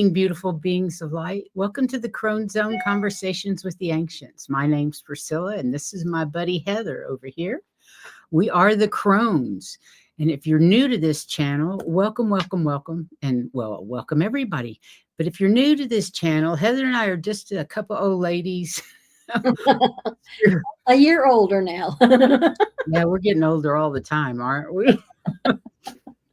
evening, beautiful beings of light. Welcome to the Crone Zone Conversations with the Ancients. My name's Priscilla, and this is my buddy Heather over here. We are the Crones. And if you're new to this channel, welcome, welcome, welcome. And well, welcome everybody. But if you're new to this channel, Heather and I are just a couple old ladies. A year older now. Yeah, we're getting older all the time, aren't we?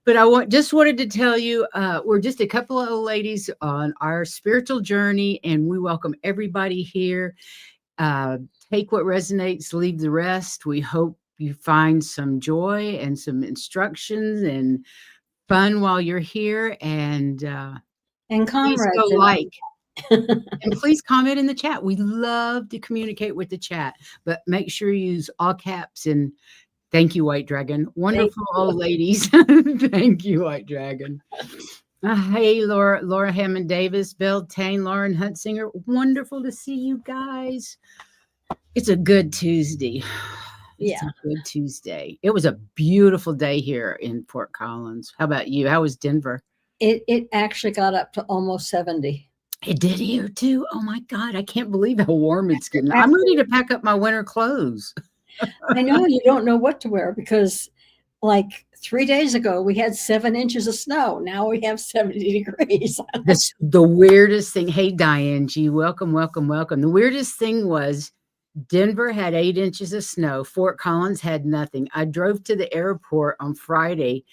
But I just wanted to tell you, we're just a couple of old ladies on our spiritual journey, and we welcome everybody here. Take what resonates, leave the rest. We hope you find some joy and some instructions and fun while you're here. And please go like. And please comment in the chat. We love to communicate with the chat, but make sure you use all caps and thank you, White Dragon. Wonderful old ladies. Thank you, White Dragon. Hey, Laura Hammond Davis, Beltane, Lauren Huntsinger. Wonderful to see you guys. It's a good Tuesday. It's a good Tuesday. It was a beautiful day here in Fort Collins. How about you? How was Denver? It actually got up to almost 70. It did here too. Oh my God. I can't believe how warm it's getting. I'm ready to pack up my winter clothes. I know you don't know what to wear because like 3 days ago, we had 7 inches of snow. Now we have 70 degrees. The weirdest thing. Hey, Diane G, welcome, welcome, welcome. The weirdest thing was Denver had 8 inches of snow. Fort Collins had nothing. I drove to the airport on Friday.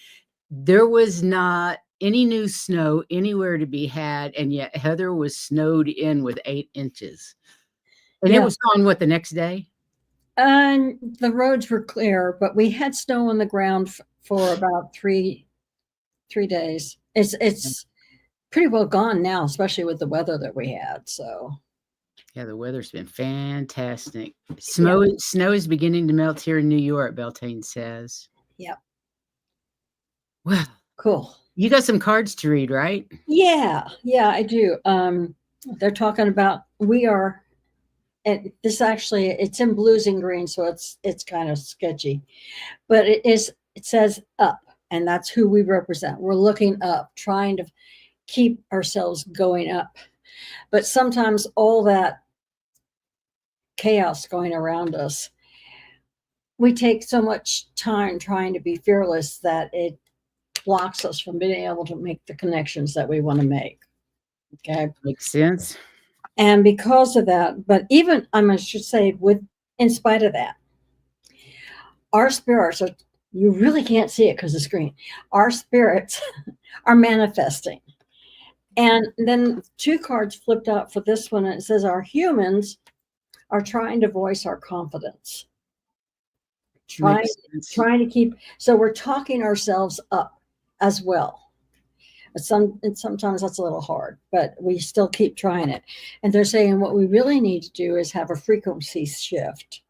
There was not any new snow anywhere to be had, and yet Heather was snowed in with 8 inches. And it was gone, what, the next day? The roads were clear, but we had snow on the ground for about three days. It's pretty well gone now, especially with the weather that we had. So yeah, the weather's been fantastic. Snow is beginning to melt here in New York, Beltane says. Yep. Well, cool. You got some cards to read, right? Yeah, I do. They're talking about and this actually, it's in blues and green, so it's kind of sketchy, but it says up, and that's who we represent. We're looking up, trying to keep ourselves going up. But sometimes all that chaos going around us, we take so much time trying to be fearless that it blocks us from being able to make the connections that we want to make. Okay. Makes sense. And because of that, but even I should say, in spite of that, our spirits are, you really can't see it because of the screen. Our spirits are manifesting. And then 2 cards flipped out for this one, and it says our humans are trying to voice our confidence. Trying to keep, so we're talking ourselves up as well. And sometimes that's a little hard, but we still keep trying it. And they're saying what we really need to do is have a frequency shift,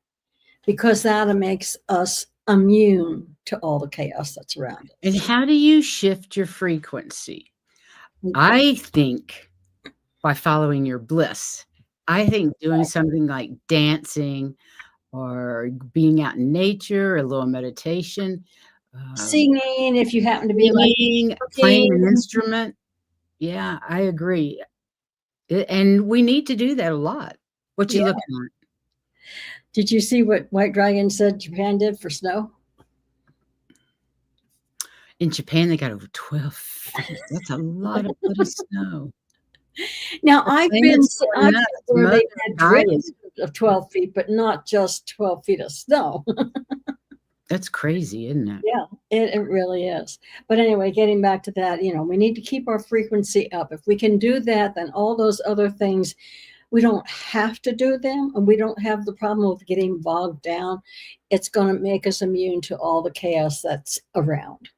because that makes us immune to all the chaos that's around us. And how do you shift your frequency? I think by following your bliss. I think doing something like dancing or being out in nature, a little meditation. Singing, if you happen to be playing an instrument. Yeah, I agree. And we need to do that a lot. What you looking at? Did you see what White Dragon said Japan did for snow? In Japan, they got over 12 feet. That's a lot of snow. Now, I've been where they had drifts of 12 feet, but not just 12 feet of snow. That's crazy, isn't it? Yeah, it really is. But anyway, getting back to that, we need to keep our frequency up. If we can do that, then all those other things, we don't have to do them, and we don't have the problem of getting bogged down. It's going to make us immune to all the chaos that's around.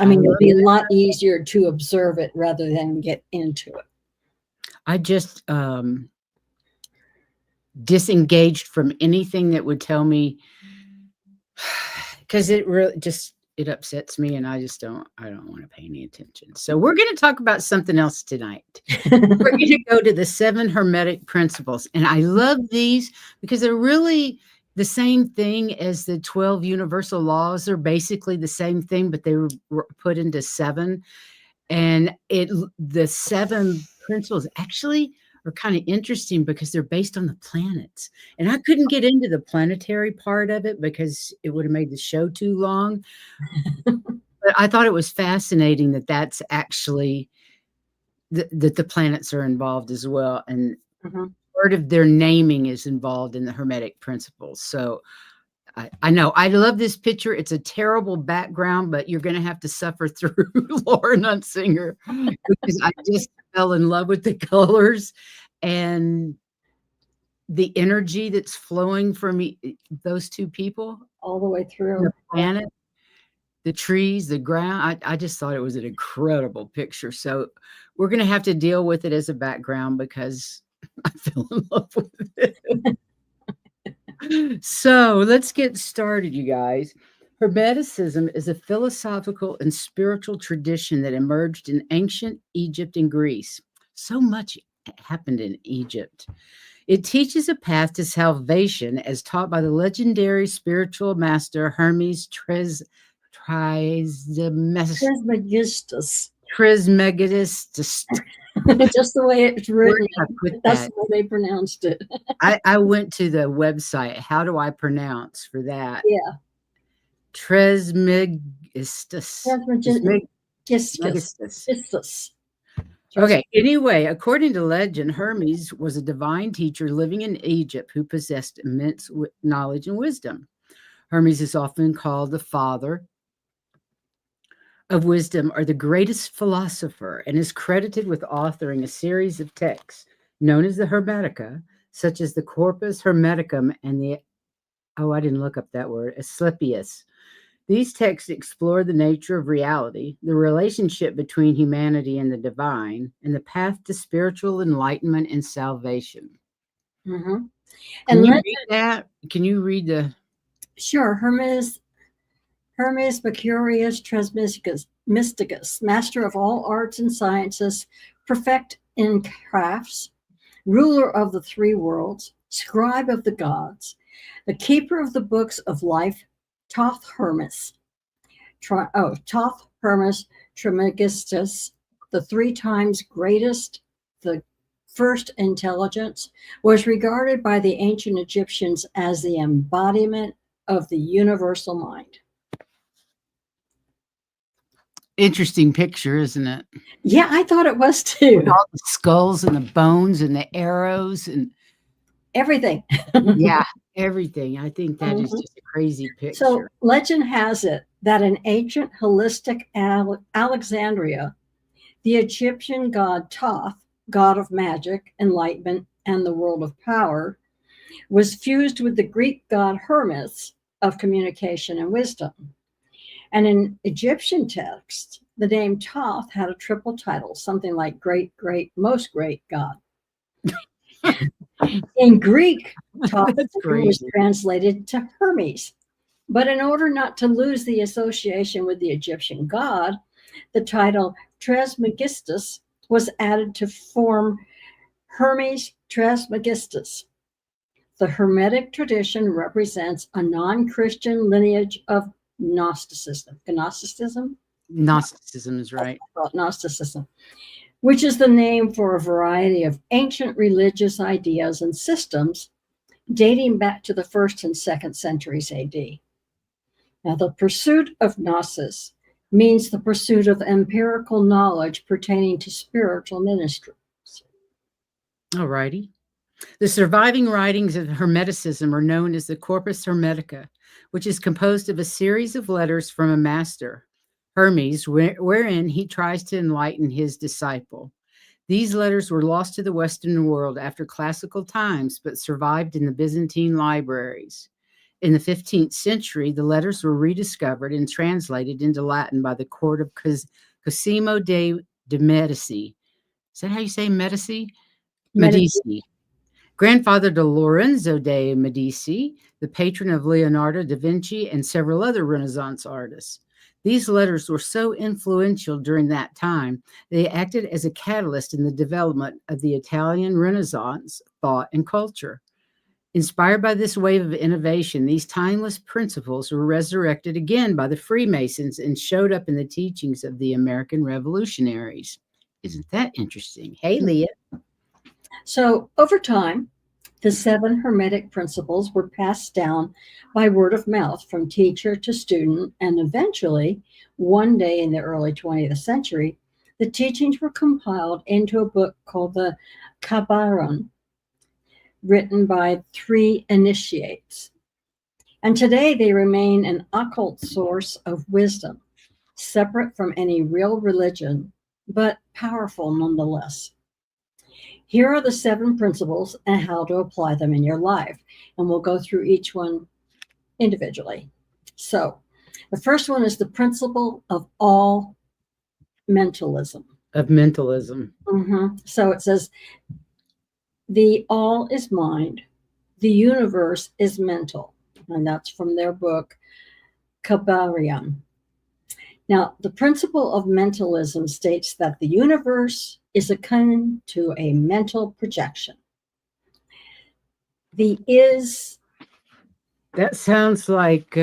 I mean, it'll be a lot easier to observe it rather than get into it. I just disengaged from anything that would tell me, because it really it upsets me, and I don't want to pay any attention. So we're going to talk about something else tonight. We're going to go to the 7 Hermetic Principles. And I love these because they're really the same thing as the 12 universal laws. They're basically the same thing, but they were put into 7. And the 7 Principles actually are kind of interesting because they're based on the planets. And I couldn't get into the planetary part of it because it would have made the show too long. But I thought it was fascinating that that's actually that the planets are involved as well. And Mhm. part of their naming is involved in the Hermetic Principles. So I know. I love this picture. It's a terrible background, but you're going to have to suffer through Laura Nunsinger because I just fell in love with the colors and the energy that's flowing from those two people, All the way the through. planet, the trees, the ground. I just thought it was an incredible picture. So we're going to have to deal with it as a background because I fell in love with it. So let's get started, you guys. Hermeticism is a philosophical and spiritual tradition that emerged in ancient Egypt and Greece. So much happened in Egypt. It teaches a path to salvation as taught by the legendary spiritual master Hermes Trismegistus. Trismegistus. Just the way it's Where written. did I put That's that? the way they pronounced it. I went to the website. How do I pronounce for that? Yeah. Trismegistus. Trismegistus. Trismegistus. Okay, anyway, according to legend, Hermes was a divine teacher living in Egypt who possessed immense knowledge and wisdom. Hermes is often called the father of wisdom or the greatest philosopher and is credited with authoring a series of texts known as the Hermetica, such as the Corpus Hermeticum and the, I didn't look up that word, Asclepius. These texts explore the nature of reality, the relationship between humanity and the divine, and the path to spiritual enlightenment and salvation. Mm-hmm. Can you read that? Can you read the? Sure. Hermes Mercurius Trismegistus, master of all arts and sciences, perfect in crafts, ruler of the three worlds, scribe of the gods, the keeper of the books of life, Thoth Hermes Trismegistus, the three times greatest, the first intelligence, was regarded by the ancient Egyptians as the embodiment of the universal mind. Interesting picture, isn't it? Yeah, I thought it was too. With all the skulls and the bones and the arrows and everything. Yeah, everything. I think that is just a crazy picture. So legend has it that in ancient holistic Alexandria, the Egyptian god Thoth, god of magic, enlightenment, and the world of power, was fused with the Greek god Hermes of communication and wisdom. And in Egyptian texts, the name Thoth had a triple title, something like great, great, most great god. In Greek, Thoth was translated to Hermes. But in order not to lose the association with the Egyptian god, the title Trismegistus was added to form Hermes Trismegistus. The Hermetic tradition represents a non-Christian lineage of Gnosticism. Gnosticism is right. Gnosticism, which is the name for a variety of ancient religious ideas and systems dating back to the 1st and 2nd centuries AD. Now, the pursuit of Gnosis means the pursuit of empirical knowledge pertaining to spiritual ministries. All righty. The surviving writings of Hermeticism are known as the Corpus Hermetica, which is composed of a series of letters from a master, Hermes, wherein he tries to enlighten his disciple. These letters were lost to the Western world after classical times, but survived in the Byzantine libraries. In the 15th century, the letters were rediscovered and translated into Latin by the court of Cosimo de Medici. Is that how you say Medici? Medici. Grandfather to Lorenzo de Medici, the patron of Leonardo da Vinci and several other Renaissance artists. These letters were so influential during that time, they acted as a catalyst in the development of the Italian Renaissance thought and culture. Inspired by this wave of innovation, these timeless principles were resurrected again by the Freemasons and showed up in the teachings of the American revolutionaries. Isn't that interesting? Hey, Leah. So over time, the 7 Hermetic Principles were passed down by word of mouth from teacher to student, and eventually, one day in the early 20th century, the teachings were compiled into a book called the Kabbalah, written by 3 initiates. And today they remain an occult source of wisdom, separate from any real religion, but powerful nonetheless. Here are the 7 principles and how to apply them in your life. And we'll go through each one individually. So, the first one is the principle of all mentalism. Of mentalism. So it says, the all is mind, the universe is mental. And that's from their book, Kabbalah. Now, the principle of mentalism states that the universe is akin to a mental projection. The is. That sounds like.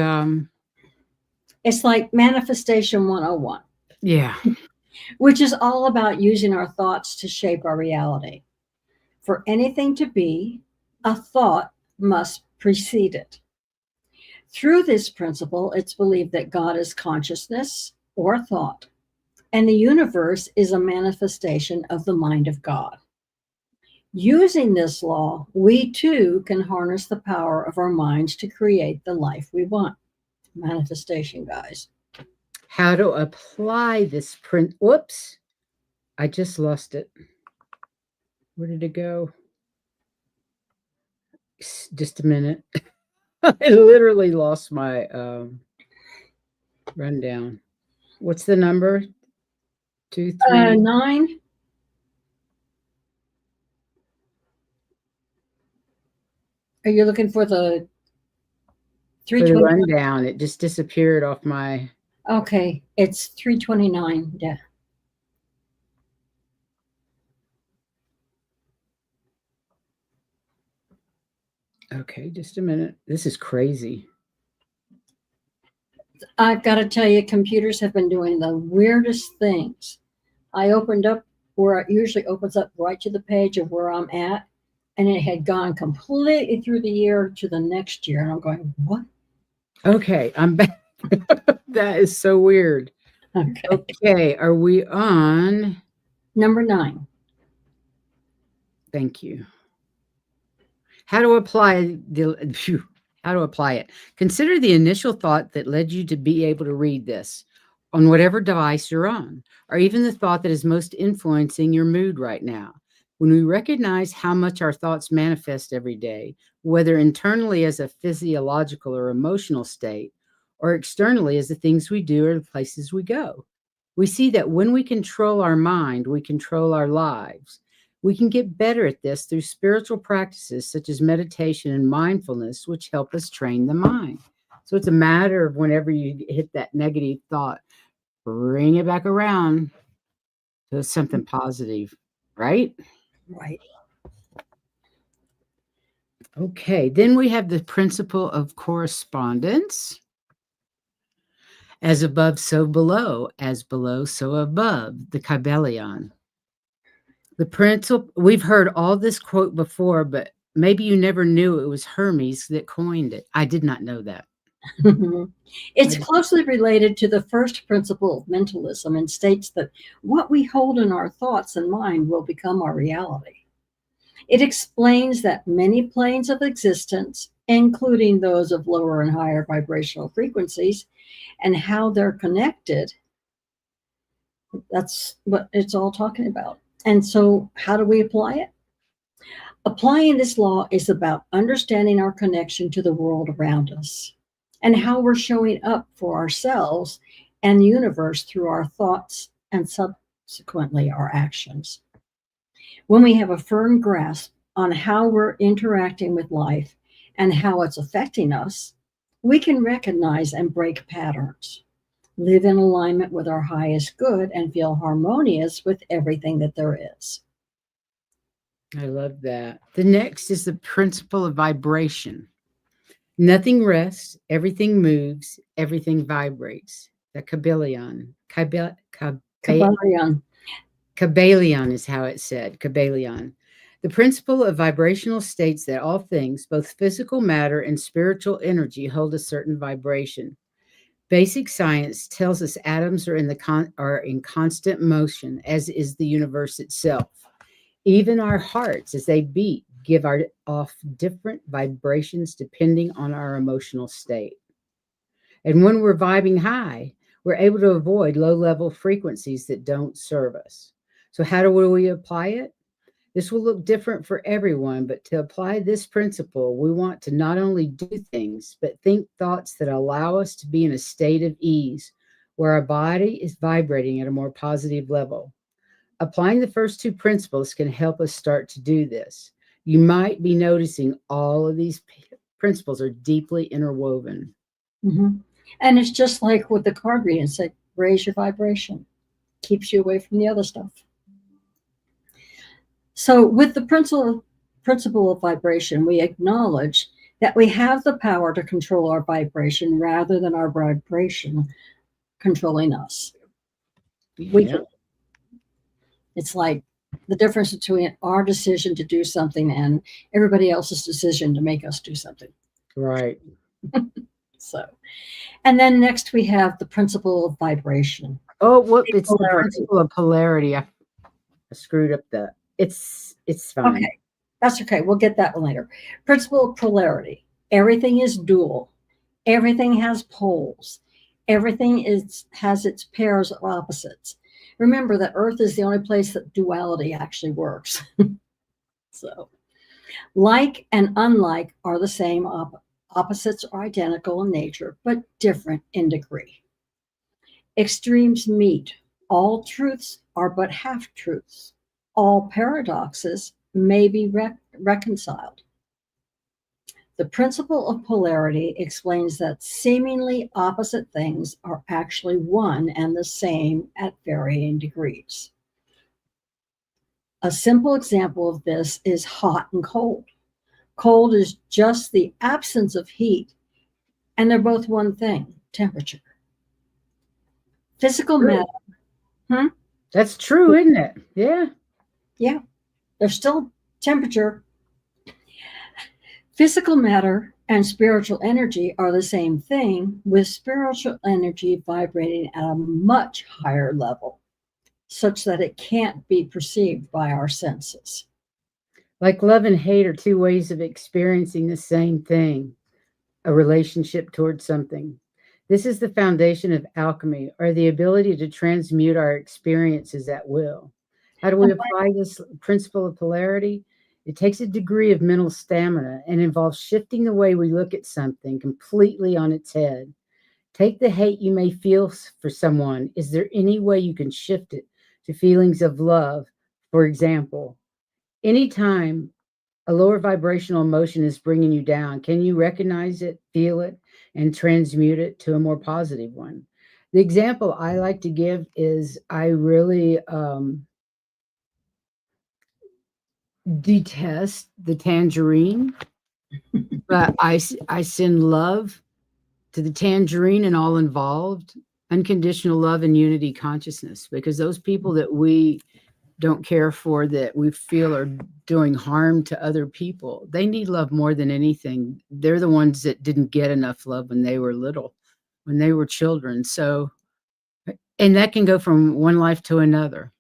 It's like Manifestation 101. Yeah. Which is all about using our thoughts to shape our reality. For anything to be, a thought must precede it. Through this principle, it's believed that God is consciousness or thought, and the universe is a manifestation of the mind of God. Using this law, we too can harness the power of our minds to create the life we want. Manifestation, guys. How to apply this print? Whoops. I just lost it. Where did it go? Just a minute. I literally lost my rundown. What's the number? 2, 3. 9. Are you looking for the For the 320? rundown, it just disappeared off my. Okay, it's 329. Yeah. Okay, just a minute. This is crazy. I've got to tell you, computers have been doing the weirdest things. I opened up where it usually opens up right to the page of where I'm at, and it had gone completely through the year to the next year. And I'm going, what? Okay, I'm back. That is so weird. Okay, are we on number 9? Thank you. How to apply it. Consider the initial thought that led you to be able to read this on whatever device you're on, or even the thought that is most influencing your mood right now. When we recognize how much our thoughts manifest every day, whether internally as a physiological or emotional state, or externally as the things we do or the places we go, we see that when we control our mind, we control our lives. We can get better at this through spiritual practices such as meditation and mindfulness, which help us train the mind. So it's a matter of whenever you hit that negative thought, bring it back around to something positive, right? Right. Okay, then we have the principle of correspondence. As above, so below. As below, so above. The Kabbalion. The principle, we've heard all this quote before, but maybe you never knew it was Hermes that coined it. I did not know that. It's closely related to the first principle of mentalism and states that what we hold in our thoughts and mind will become our reality. It explains that many planes of existence, including those of lower and higher vibrational frequencies, and how they're connected, that's what it's all talking about. And so, how do we apply it? Applying this law is about understanding our connection to the world around us and how we're showing up for ourselves and the universe through our thoughts and subsequently our actions. When we have a firm grasp on how we're interacting with life and how it's affecting us, we can recognize and break patterns, live in alignment with our highest good, and feel harmonious with everything that there is. I love that. The next is the principle of vibration. Nothing rests, everything moves, everything vibrates. The Kabbalion. Kabbalion. Kabbalion is how it's said. Kabbalion. The principle of vibrational states that all things, both physical matter and spiritual energy, hold a certain vibration. Basic science tells us atoms are are in constant motion, as is the universe itself. Even our hearts, as they beat, off different vibrations depending on our emotional state. And when we're vibing high, we're able to avoid low level frequencies that don't serve us. So, how do we apply it? This will look different for everyone, but to apply this principle, we want to not only do things, but think thoughts that allow us to be in a state of ease where our body is vibrating at a more positive level. Applying the first two principles can help us start to do this. You might be noticing all of these principles are deeply interwoven. Mm-hmm. And it's just like with the card reading, it's like raise your vibration, keeps you away from the other stuff. So, with the principle of vibration, we acknowledge that we have the power to control our vibration rather than our vibration controlling us. We can. It's like the difference between our decision to do something and everybody else's decision to make us do something. Right. So, and then next we have the principle of vibration. Oh, what? It's the principle of polarity. I screwed up the. It's fine. Okay, that's okay. We'll get that one later. Principle of polarity. Everything is dual. Everything has poles. Everything has its pairs of opposites. Remember that Earth is the only place that duality actually works. So, like and unlike are the same. Opposites are identical in nature, but different in degree. Extremes meet. All truths are but half truths. All paradoxes may be reconciled. The principle of polarity explains that seemingly opposite things are actually one and the same at varying degrees. A simple example of this is hot and cold. Cold is just the absence of heat, and they're both one thing, temperature. Physical matter. That's true, isn't it? Yeah. Yeah, there's still temperature. Physical matter and spiritual energy are the same thing, with spiritual energy vibrating at a much higher level, such that it can't be perceived by our senses. Like love and hate are two ways of experiencing the same thing, a relationship towards something. This is the foundation of alchemy, or the ability to transmute our experiences at will. How do we apply this principle of polarity? It takes a degree of mental stamina and involves shifting the way we look at something completely on its head. Take the hate you may feel for someone. Is there any way you can shift it to feelings of love? For example, anytime a lower vibrational emotion is bringing you down, can you recognize it, feel it, and transmute it to a more positive one? The example I like to give is I really detest the tangerine, but I send love to the tangerine and all involved, unconditional love and unity consciousness, because those people that we don't care for, that we feel are doing harm to other people, they need love more than anything. They're the ones that didn't get enough love when they were little, when they were children. So, and that can go from one life to another.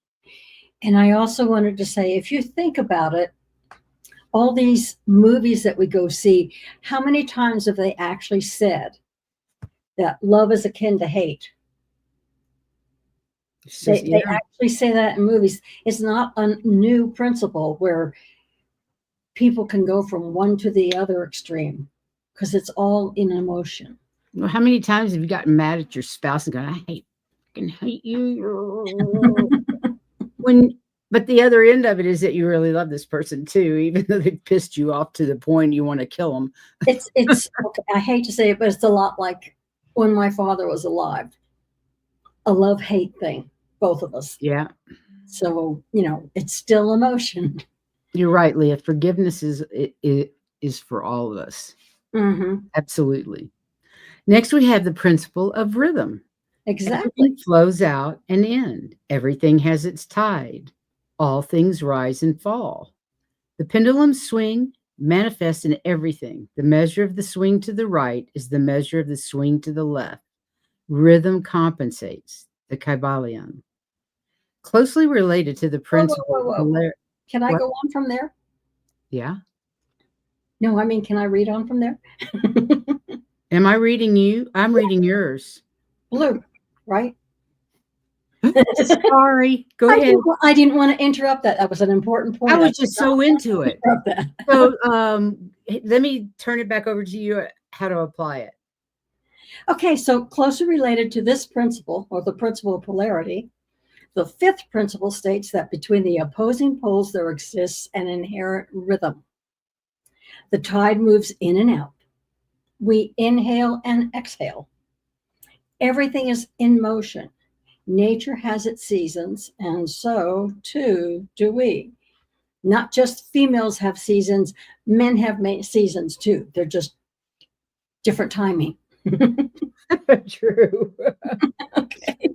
And I also wanted to say, if you think about it, all these movies that we go see, how many times have they actually said that love is akin to hate? They actually say that in movies. It's not a new principle where people can go from one to the other extreme, because it's all in emotion. Well, how many times have you gotten mad at your spouse and gone, I fucking hate you? But the other end of it is that you really love this person too, even though they pissed you off to the point you want to kill them. It's okay, I hate to say it, but it's a lot like when my father was alive. A love-hate thing, both of us. Yeah. So, it's still emotion. You're right, Leah. Forgiveness is for all of us. Mm-hmm. Absolutely. Next, we have the principle of rhythm. Exactly. Everything flows out and in. Everything has its tide. All things rise and fall. The pendulum swing manifests in everything. The measure of the swing to the right is the measure of the swing to the left. Rhythm compensates. The Kybalion. Closely related to the Whoa, whoa, principle whoa, of whoa. polarity. Can I What? go on from there? Yeah. No, I mean, can I read on from there? Am I reading you? I'm reading yours. Blue, right? Sorry. Go ahead. I didn't want to interrupt that. That was an important I point. I was did just not so want into to it. interrupt that. So let me turn it back over to you how to apply it. Okay, so closely related to this principle, or the principle of polarity, the fifth principle states that between the opposing poles there exists an inherent rhythm. The tide moves in and out. We inhale and exhale. Everything is in motion. Nature has its seasons, and so too do we. Not just females have seasons, men have seasons too. They're just different timing. True. Okay.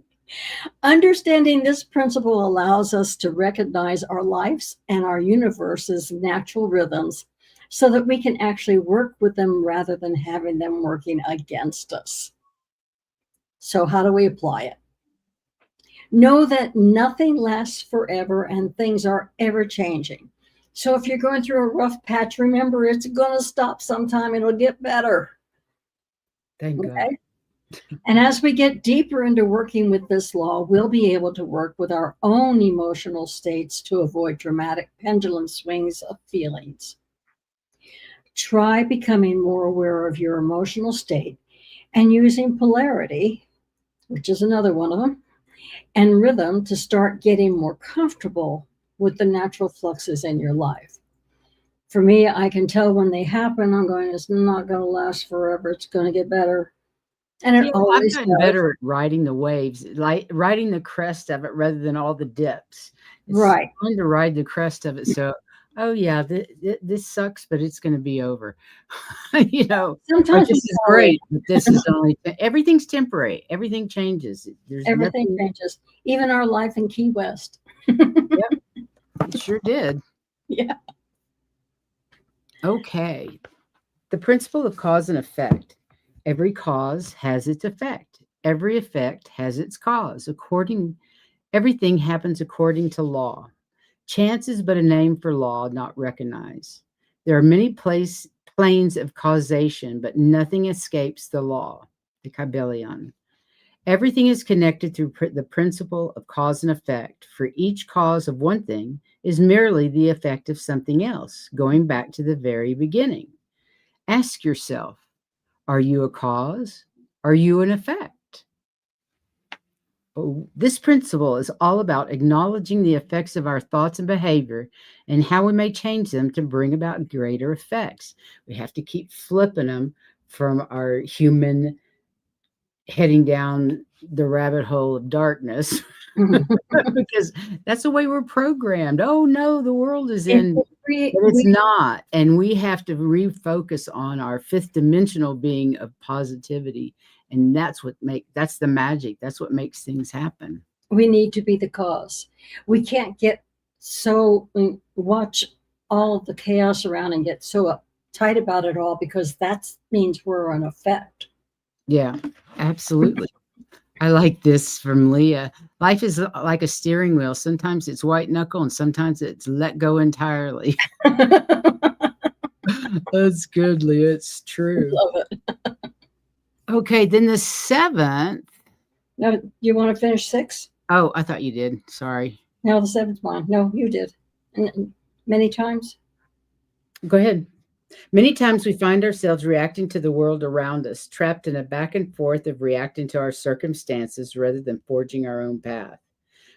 Understanding this principle allows us to recognize our lives and our universe's natural rhythms so that we can actually work with them rather than having them working against us. So, how do we apply it? Know that nothing lasts forever and things are ever changing. So, if you're going through a rough patch, remember it's going to stop sometime, it'll get better. Thank God. Okay. And as we get deeper into working with this law, we'll be able to work with our own emotional states to avoid dramatic pendulum swings of feelings. Try becoming more aware of your emotional state and using polarity, which is another one of them, and rhythm to start getting more comfortable with the natural fluxes in your life. For me, I can tell when they happen, I'm going, it's not going to last forever. It's going to get better. And it I've always gotten does. better at riding the waves, like riding the crest of it rather than all the dips. It's Right. fun to ride the crest of it. So, oh yeah, this sucks, but it's going to be over. Or Sometimes we this is worry. great, but this is only everything's temporary. Everything changes. There's Everything nothing. changes, even our life in Key West. Yep, it sure did. Yeah. Okay. The principle of cause and effect. Every cause has its effect. Every effect has its cause. Everything happens according to law. Chance is but a name for law not recognized. There are many planes of causation, but nothing escapes the law. The Kybalion. Everything is connected through the principle of cause and effect, for each cause of one thing is merely the effect of something else, going back to the very beginning. Ask yourself, are you a cause? Are you an effect? This principle is all about acknowledging the effects of our thoughts and behavior and how we may change them to bring about greater effects. We have to keep flipping them from our human heading down the rabbit hole of darkness because that's the way we're programmed. Oh no, the world is And in, but it's not. And we have to refocus on our fifth dimensional being of positivity. And that's the magic. That's what makes things happen. we need to be the cause. We can't get so watch all the chaos around and get so uptight about it all because that means we're an effect. Yeah, absolutely. I like this from Leah. Life is like a steering wheel. Sometimes it's white knuckle and sometimes it's let go entirely. That's good, Leah. It's true. Love it. Okay, then the seventh. Now, you want to finish 6? Oh, I thought you did. Sorry. No, the 7th one. No, you did. And many times. Go ahead. Many times we find ourselves reacting to the world around us, trapped in a back and forth of reacting to our circumstances rather than forging our own path.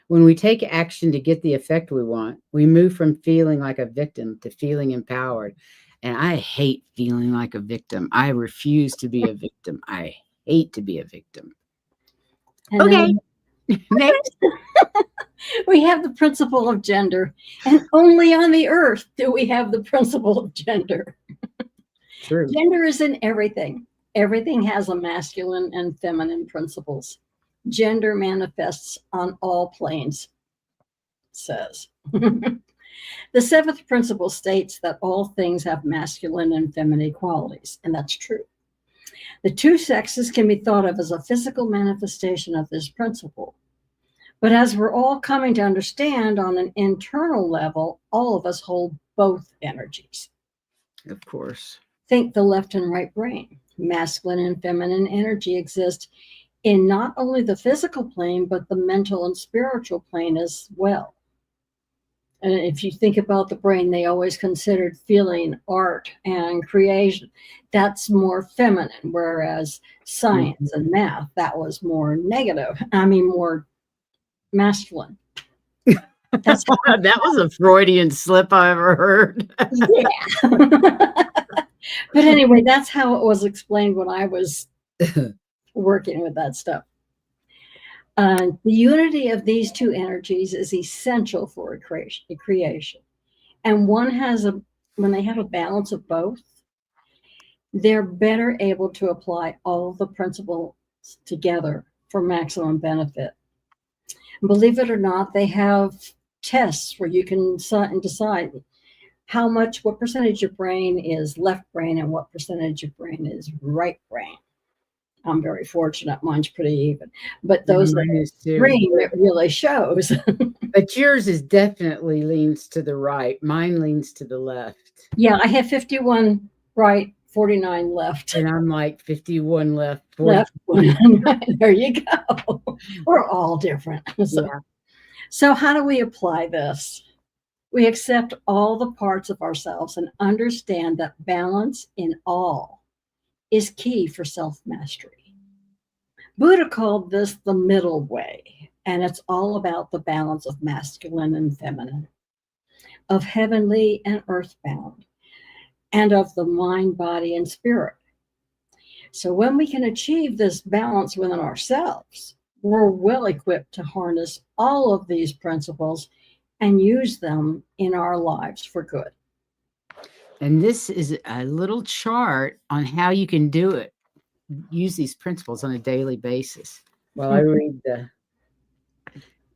When we take action to get the effect we want, we move from feeling like a victim to feeling empowered. And I hate feeling like a victim. I refuse to be a victim. I hate to be a victim. And Okay, next. we have the principle of gender, and only on the earth do we have the principle of gender. True. Gender is in everything. Everything has a masculine and feminine principles. Gender manifests on all planes, says. The seventh principle states that all things have masculine and feminine qualities, and that's true. The two sexes can be thought of as a physical manifestation of this principle. But as we're all coming to understand on an internal level, all of us hold both energies. Of course. Think the left and right brain. Masculine and feminine energy exist in not only the physical plane, but the mental and spiritual plane as well. And if you think about the brain, they always considered feeling, art, and creation. That's more feminine, whereas science and math, that was more negative. I mean, more masculine. That's that was a Freudian slip I ever heard. Yeah. But anyway, that's how it was explained when I was working with that stuff. The unity of these two energies is essential for a creation. And when they have a balance of both, they're better able to apply all of the principles together for maximum benefit. Believe it or not, they have tests where you can decide what percentage of brain is left brain and what percentage of brain is right brain. I'm very fortunate. Mine's pretty even. But those brain, it really shows. But yours is definitely leans to the right. Mine leans to the left. Yeah, I have 51 right, 49 left. And I'm like 51 left. Left. There you go. We're all different. So how do we apply this? We accept all the parts of ourselves and understand that balance in all is key for self-mastery. Buddha called this the middle way, and it's all about the balance of masculine and feminine, of heavenly and earthbound, and of the mind, body, and spirit. So when we can achieve this balance within ourselves, we're well equipped to harness all of these principles and use them in our lives for good. And this is a little chart on how you can do it. Use these principles on a daily basis. While I read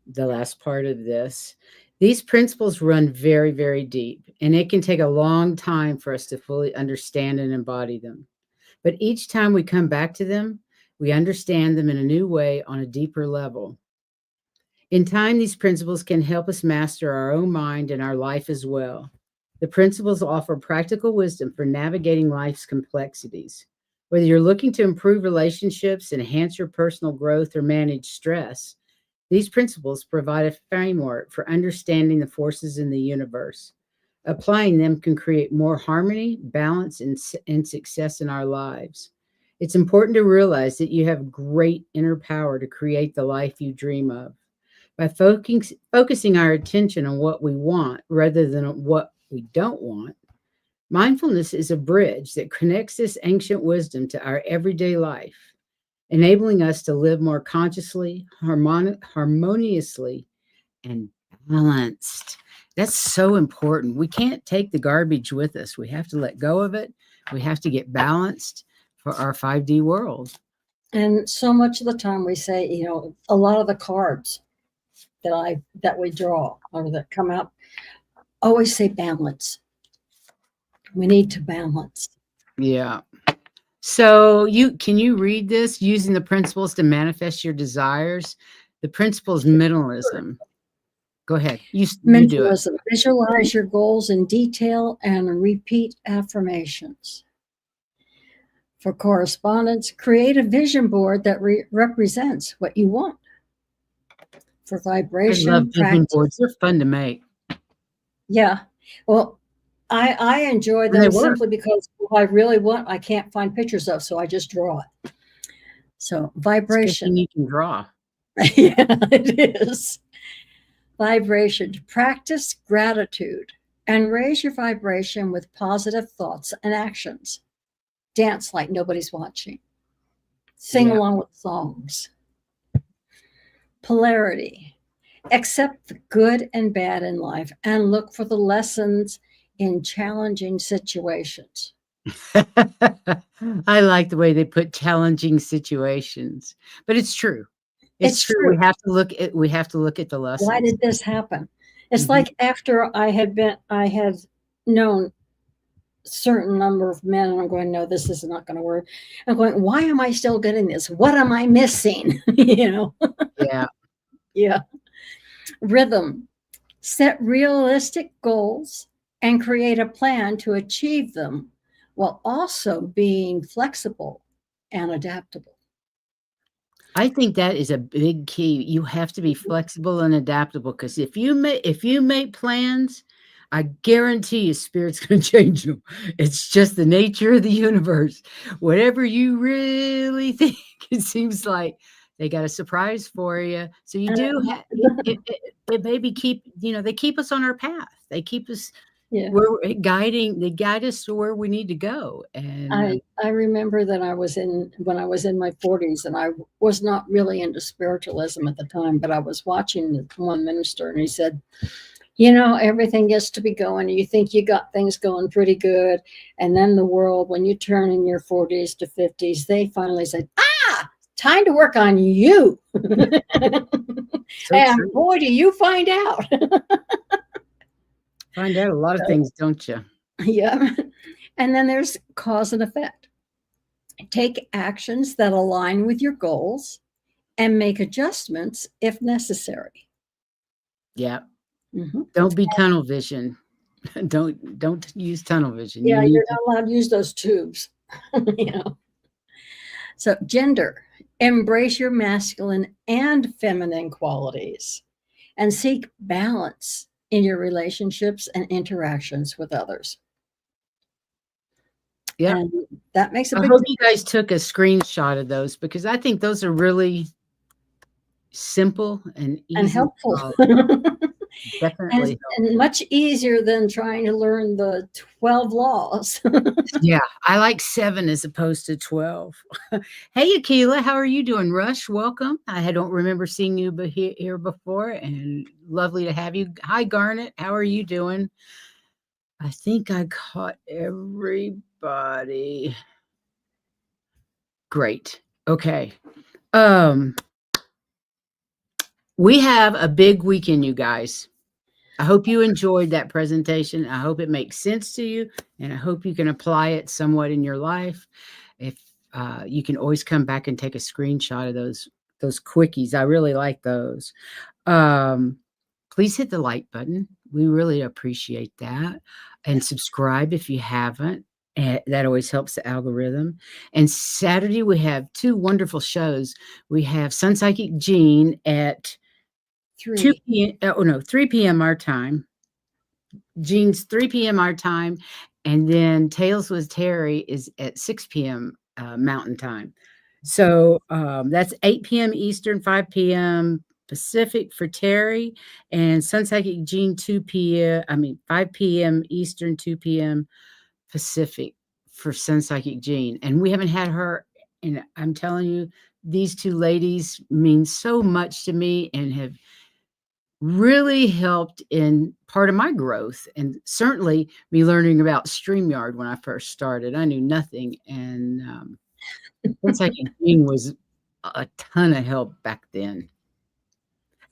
the last part of this, these principles run very, very deep, and it can take a long time for us to fully understand and embody them. But each time we come back to them, we understand them in a new way on a deeper level. In time, these principles can help us master our own mind and our life as well. The principles offer practical wisdom for navigating life's complexities. Whether you're looking to improve relationships, enhance your personal growth, or manage stress, these principles provide a framework for understanding the forces in the universe. Applying them can create more harmony, balance, and success in our lives. It's important to realize that you have great inner power to create the life you dream of. By focusing our attention on what we want rather than on what we don't want, mindfulness is a bridge that connects this ancient wisdom to our everyday life, enabling us to live more consciously, harmoniously, and balanced. That's so important. We can't take the garbage with us. We have to let go of it. We have to get balanced for our 5D world. And so much of the time we say, a lot of the cards that we draw or that come out always say balance. We need to balance. Yeah. So can you read this? Using the principles to manifest your desires. The principle is minimalism. Go ahead. You do it. Visualize your goals in detail and repeat affirmations. For correspondence, create a vision board that represents what you want. For vibration, I love vision boards. They're fun to make. Yeah. Well, I enjoy them simply because what I really want, I can't find pictures of, so I just draw it. So vibration. You can draw. Yeah, it is. Vibration. Practice gratitude and raise your vibration with positive thoughts and actions. Dance like nobody's watching. Sing along with songs. Polarity. Accept the good and bad in life and look for the lessons in challenging situations. I like the way they put challenging situations, but it's true. It's It's true. true. We have to look at the Why lessons. did this happen? It's Mhm. like after I had known certain number of men, and I'm going, no, this is not going to work. I'm going, why am I still getting this? What am I missing? You know, Yeah. yeah. Rhythm. Set realistic goals and create a plan to achieve them while also being flexible and adaptable. I think that is a big key. You have to be flexible and adaptable because if you make plans, I guarantee you spirit's gonna change them. It's just the nature of the universe. Whatever you really think, it seems like they got a surprise for you. So you And do have it maybe keep they keep us on our path. They keep us yeah, they guide us to where we need to go. And I remember that I was in when I was in my 40s, and I was not really into spiritualism at the time, but I was watching one minister, and he said, you know, everything gets to be going. You think you got things going pretty good. And then the world, when you turn in your 40s to 50s, they finally said, time to work on you. so And true. boy, do you find out. Find out a lot of things, don't you? Yeah. And then there's cause and effect. Take actions that align with your goals and make adjustments if necessary. Yeah. Mhm. Don't be tunnel vision. Don't use tunnel vision. You Yeah, need you're to not allowed to use those tubes. You know. So, gender, embrace your masculine and feminine qualities and seek balance in your relationships and interactions with others. Yep. And that makes a I big hope difference you guys took a screenshot of those because I think those are really simple and and easy to helpful. follow. and, Definitely and helpful. much easier than trying to learn the 12 laws. Yeah, I like 7 as opposed to 12. Hey, Akila, how are you doing? Rush, welcome. I don't remember seeing you here before, and lovely to have you. Hi, Garnet, how are you doing? I think I caught everybody. Great. Okay. Um, we have a big weekend, you guys. I hope you enjoyed that presentation. I hope it makes sense to you, and I hope you can apply it somewhat in your life. If you can always come back and take a screenshot of those quickies. I really like those. Um, please hit the like button. We really appreciate that, and subscribe if you haven't. That always helps the algorithm. And Saturday we have 2 wonderful shows. We have Sun Psychic Jean at 2 3. p.m. Oh no, 3 p.m. our time. Jean's 3 p.m. our time, and then Tales with Terry is at 6 p.m. Mountain time. So that's 8 p.m. Eastern, 5 p.m. Pacific for Terry, and Sun Psychic Jean 2 p.m. I mean 5 p.m. Eastern, 2 p.m. Pacific for Sun Psychic Jean. And we haven't had her, and I'm telling you, these 2 ladies mean so much to me and have really helped in part of my growth and certainly me learning about StreamYard when I first started. I knew nothing, and Insight Gaming was a ton of help back then.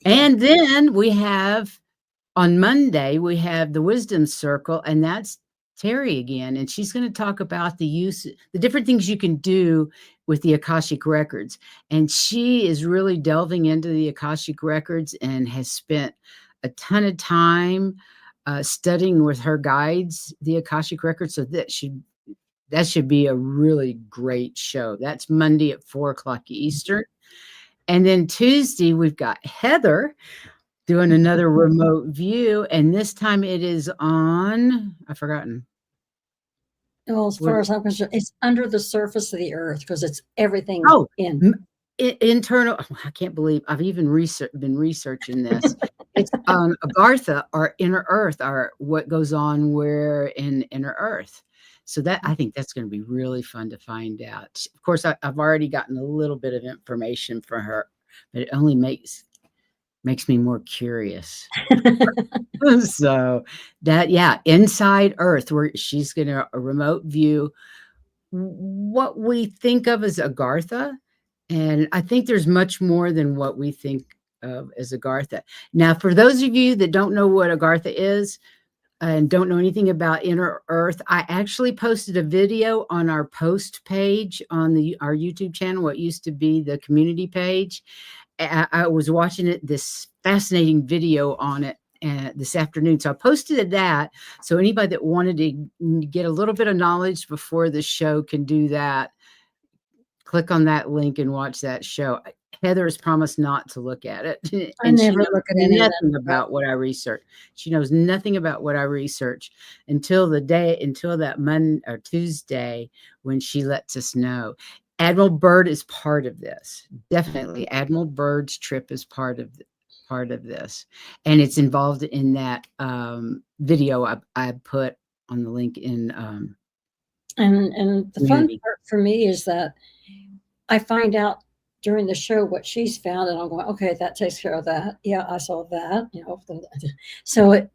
Yeah. And then we have on Monday, we have the Wisdom Circle, and that's Terry again, and she's going to talk about the different things you can do with the Akashic Records. And she is really delving into the Akashic Records and has spent a ton of time studying with her guides the Akashic Records. So that should be a really great show. That's Monday at 4 o'clock Eastern. And then Tuesday, we've got Heather doing another remote view, and this time it is on I've forgotten. Well, as What far as I'm concerned, it's under the surface of the earth because it's everything oh, in. m internal I can't believe I've even been researching this. It's, Agartha or inner earth are what goes on where in inner earth. So that I think that's gonna be really fun to find out. Of course, I've already gotten a little bit of information from her, but it only makes me more curious. So that yeah, inside Earth, where she's gonna a remote view what we think of as Agartha And I think there's much more than what we think of as Agartha. Now, for those of you that don't know what Agartha is and don't know anything about Inner Earth, I actually posted a video on our post page on our YouTube channel, what used to be the community page. I was watching this fascinating video on it this afternoon. So I posted that. So anybody that wanted to get a little bit of knowledge before the show can do that. Click on that link and watch that show. Heather has promised not to look at it. I And she never knows look at any of that nothing stuff. about what I research. She knows nothing about what I research until that Monday or Tuesday when she lets us know. Admiral Byrd is part of this. Definitely. Admiral Byrd's trip is part of this. And it's involved in that video I put on the link in And the fun community. part for me is that I find out during the show what she's found, and I'm going, okay, that takes care of that. Yeah, I saw that. You know, so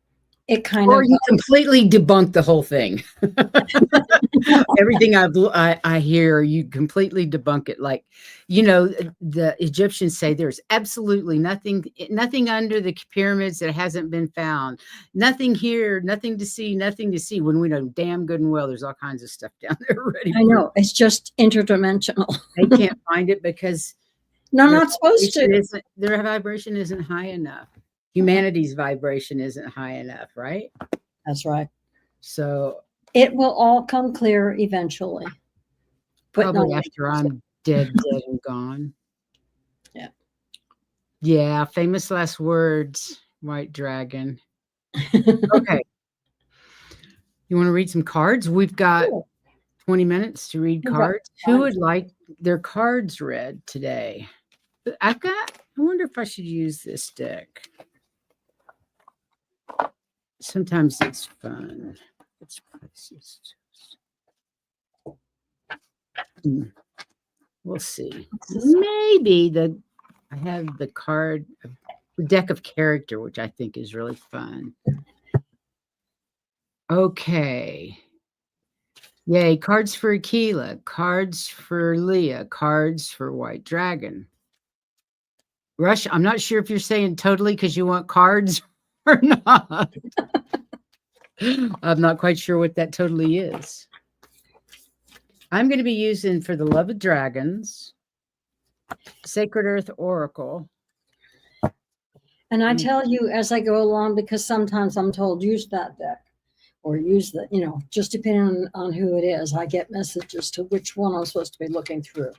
it kind Or of you completely debunk the whole thing. Everything I hear, you completely debunk it. Like, the Egyptians say there's absolutely nothing under the pyramids that hasn't been found. Nothing here, nothing to see, nothing to see. When we know damn good and well, there's all kinds of stuff down there already. I know it's just interdimensional. They can't find it because No, not supposed to. their vibration isn't high enough. Humanity's vibration isn't high enough, right? That's right. So it will all come clear eventually. Probably after I'm dead and gone. Yeah. Yeah. Famous last words, White Dragon. Okay. You want to read some cards? We've got 20 minutes to read cards. Who would like their cards read today? I wonder if I should use this deck. Sometimes it's fun. It's priceless. We'll see. Maybe I have the deck of character, which I think is really fun. Okay. Yay. Cards for Aquila, cards for Leah, cards for White Dragon. Rush, I'm not sure if you're saying totally because you want cards or not. I'm not quite sure what that totally is. I'm going to be using for the Love of Dragons, Sacred Earth Oracle. And I tell you as I go along, because sometimes I'm told use that deck or use the, just depending on who it is, I get messages to which one I'm supposed to be looking through,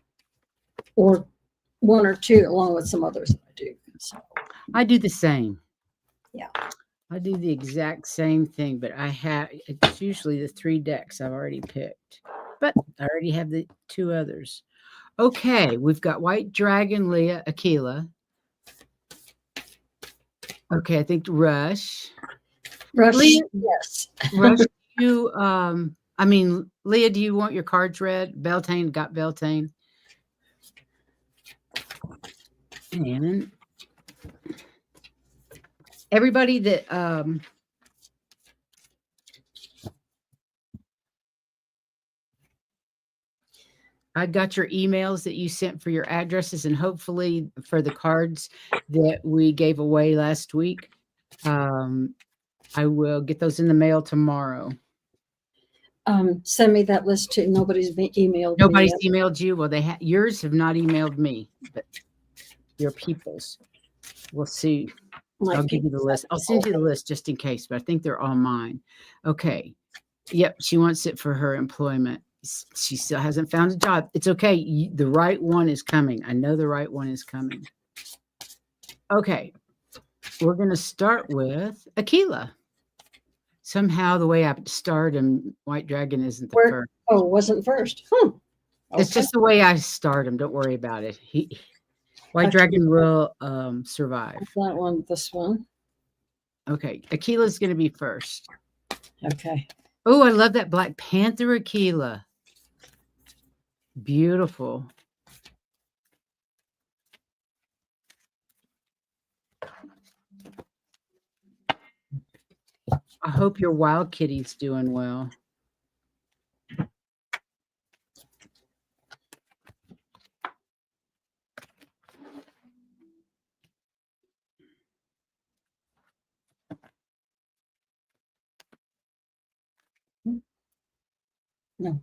or one or two along with some others that I do. So I do the same. Yeah. I do the exact same thing, but it's usually the 3 decks I've already picked, but I already have the 2 others. Okay. We've got White Dragon, Leah, Aquila. Okay. I think Rush, Leah, yes. Rush, Leah, do you want your cards read? Beltane, got Beltane. And everybody that I got your emails that you sent for your addresses, and hopefully for the cards that we gave away last week. I will get those in the mail tomorrow. Send me that list too. Nobody's emailed Nobody's me emailed you. Well, yours have not emailed me, but your people's. We'll see. I'll give you the list. I'll send you the list just in case, but I think they're all mine. Okay. Yep. She wants it for her employment. She still hasn't found a job. It's okay. The right one is coming. I know the right one is coming. Okay. We're going to start with Aquila. Somehow the way I start him, White Dragon isn't the first. Oh, wasn't first. Okay. It's just the way I start him. Don't worry about it. White Dragon will survive. That one, this one. Okay. Aquila's going to be first. Okay. Oh, I love that Black Panther Aquila. Beautiful. I hope your wild kitty's doing well. No.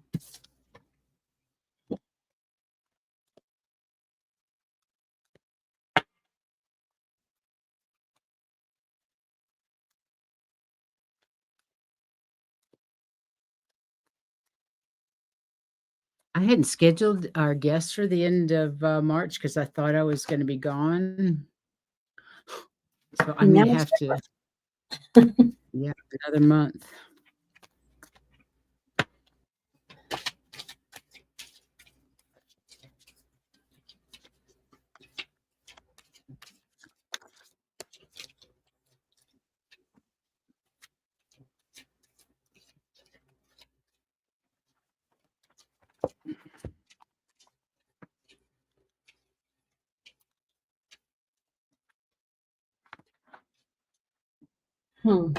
I hadn't scheduled our guests for the end of March because I thought I was going to be gone. So I may Now it's have to, yeah, another month. Hmm.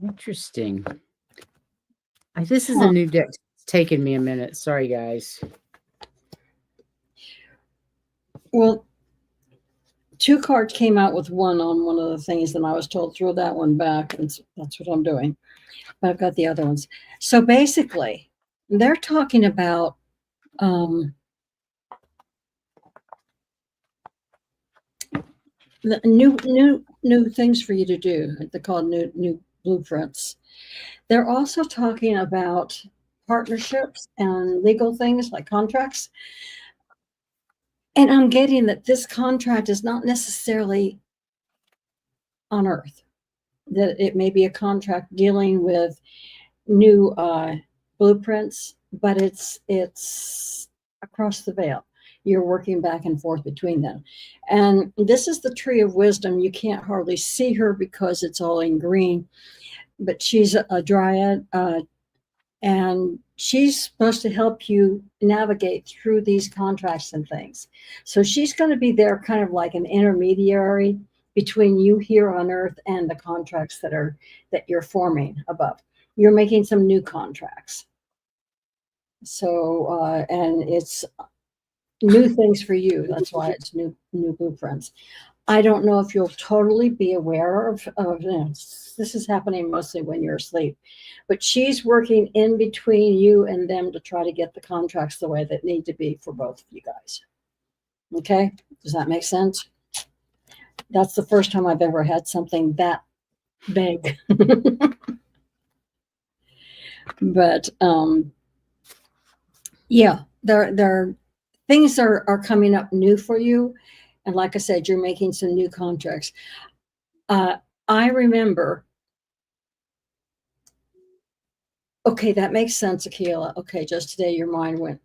Interesting. This is a Huh. new deck. It's taken me a minute. Sorry, guys. Well, two cards came out with one on one of the things, and I was told throw that one back, and that's what I'm doing. But I've got the other ones. So basically, they're talking about the new things for you to do. They're called new blueprints. They're also talking about partnerships and legal things like contracts. And I'm getting that this contract is not necessarily on Earth, that it may be a contract dealing with new blueprints, but it's across the veil. You're working back and forth between them. And this is the tree of wisdom. You can't hardly see her because it's all in green, but she's a dryad, and she's supposed to help you navigate through these contracts and things. So she's going to be there kind of like an intermediary between you here on earth and the contracts that you're forming above. You're making some new contracts. So and it's new things for you. That's why it's new blueprints. I don't know if you'll totally be aware of this is happening mostly when you're asleep, but she's working in between you and them to try to get the contracts the way that need to be for both of you guys. Okay, does that make sense? That's the first time I've ever had something that big. But yeah, there things are coming up new for you, and like I said, you're making some new contracts. Uh, I remember. Okay, that makes sense, Akila. Okay, just today your mind went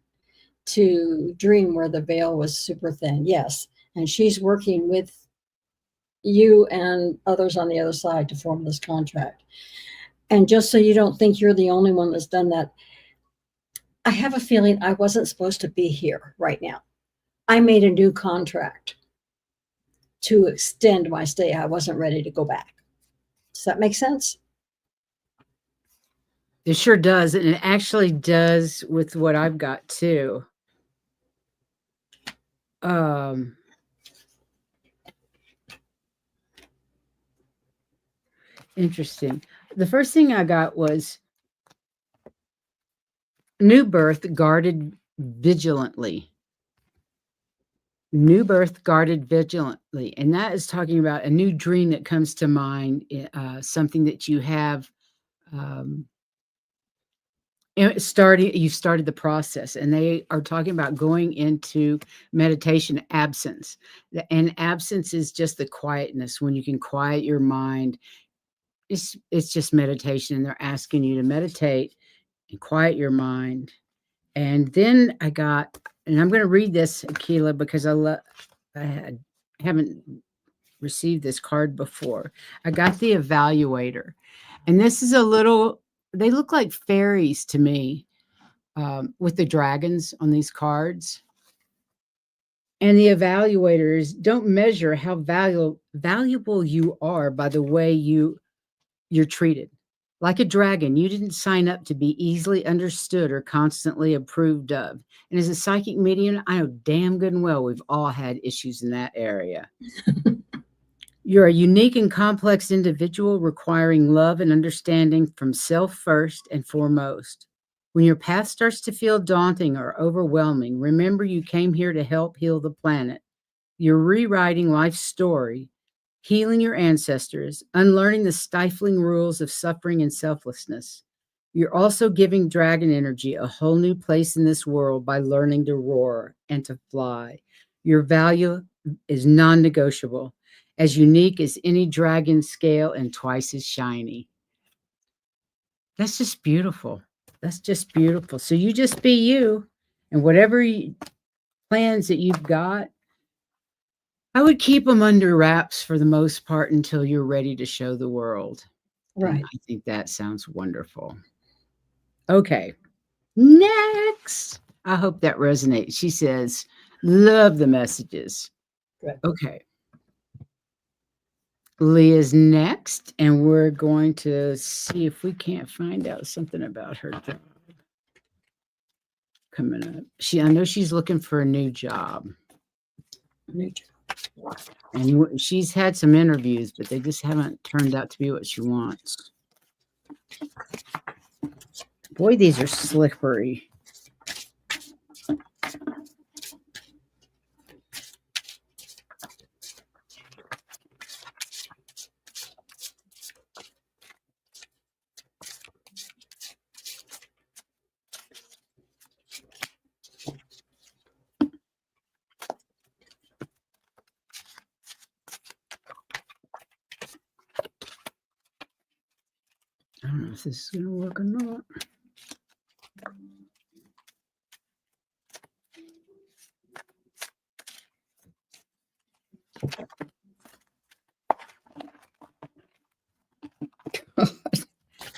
to dream where the veil was super thin. Yes, and she's working with you and others on the other side to form this contract. And just so you don't think you're the only one that's done that, I have a feeling I wasn't supposed to be here right now. I made a new contract to extend my stay. I wasn't ready to go back. Does that make sense? It sure does. And it actually does with what I've got too. Um, Interesting. The first thing I got was new birth guarded vigilantly. New birth guarded vigilantly. And that is talking about a new dream that comes to mind, something that you have um, you started the process, and they are talking about going into meditation absence. And absence is just the quietness when you can quiet your mind. It's just meditation, and they're asking you to meditate and quiet your mind. And then I got, and I'm going to read this, Akila, because haven't received this card before. I got the evaluator, and this is a little. They look like fairies to me, with the dragons on these cards. And the evaluators don't measure how valuable you are by the way you're treated. Like a dragon, you didn't sign up to be easily understood or constantly approved of. And as a psychic medium, I know damn good and well we've all had issues in that area. You're a unique and complex individual requiring love and understanding from self first and foremost. When your path starts to feel daunting or overwhelming, remember you came here to help heal the planet. You're rewriting life's story, healing your ancestors, unlearning the stifling rules of suffering and selflessness. You're also giving dragon energy a whole new place in this world by learning to roar and to fly. Your value is non negotiable, as unique as any dragon scale and twice as shiny. That's just beautiful. That's just beautiful. So you just be you, and whatever plans that you've got, I would keep them under wraps for the most part until you're ready to show the world. And Right. I think that sounds wonderful. Okay. Next. I hope that resonates. She says, love the messages. Good. Okay. Leah's next, and we're going to see if we can't find out something about her job coming up. I know she's looking for a new job. New job. And she's had some interviews, but they just haven't turned out to be what she wants. Boy, these are slippery. I don't know if this is going to work or not.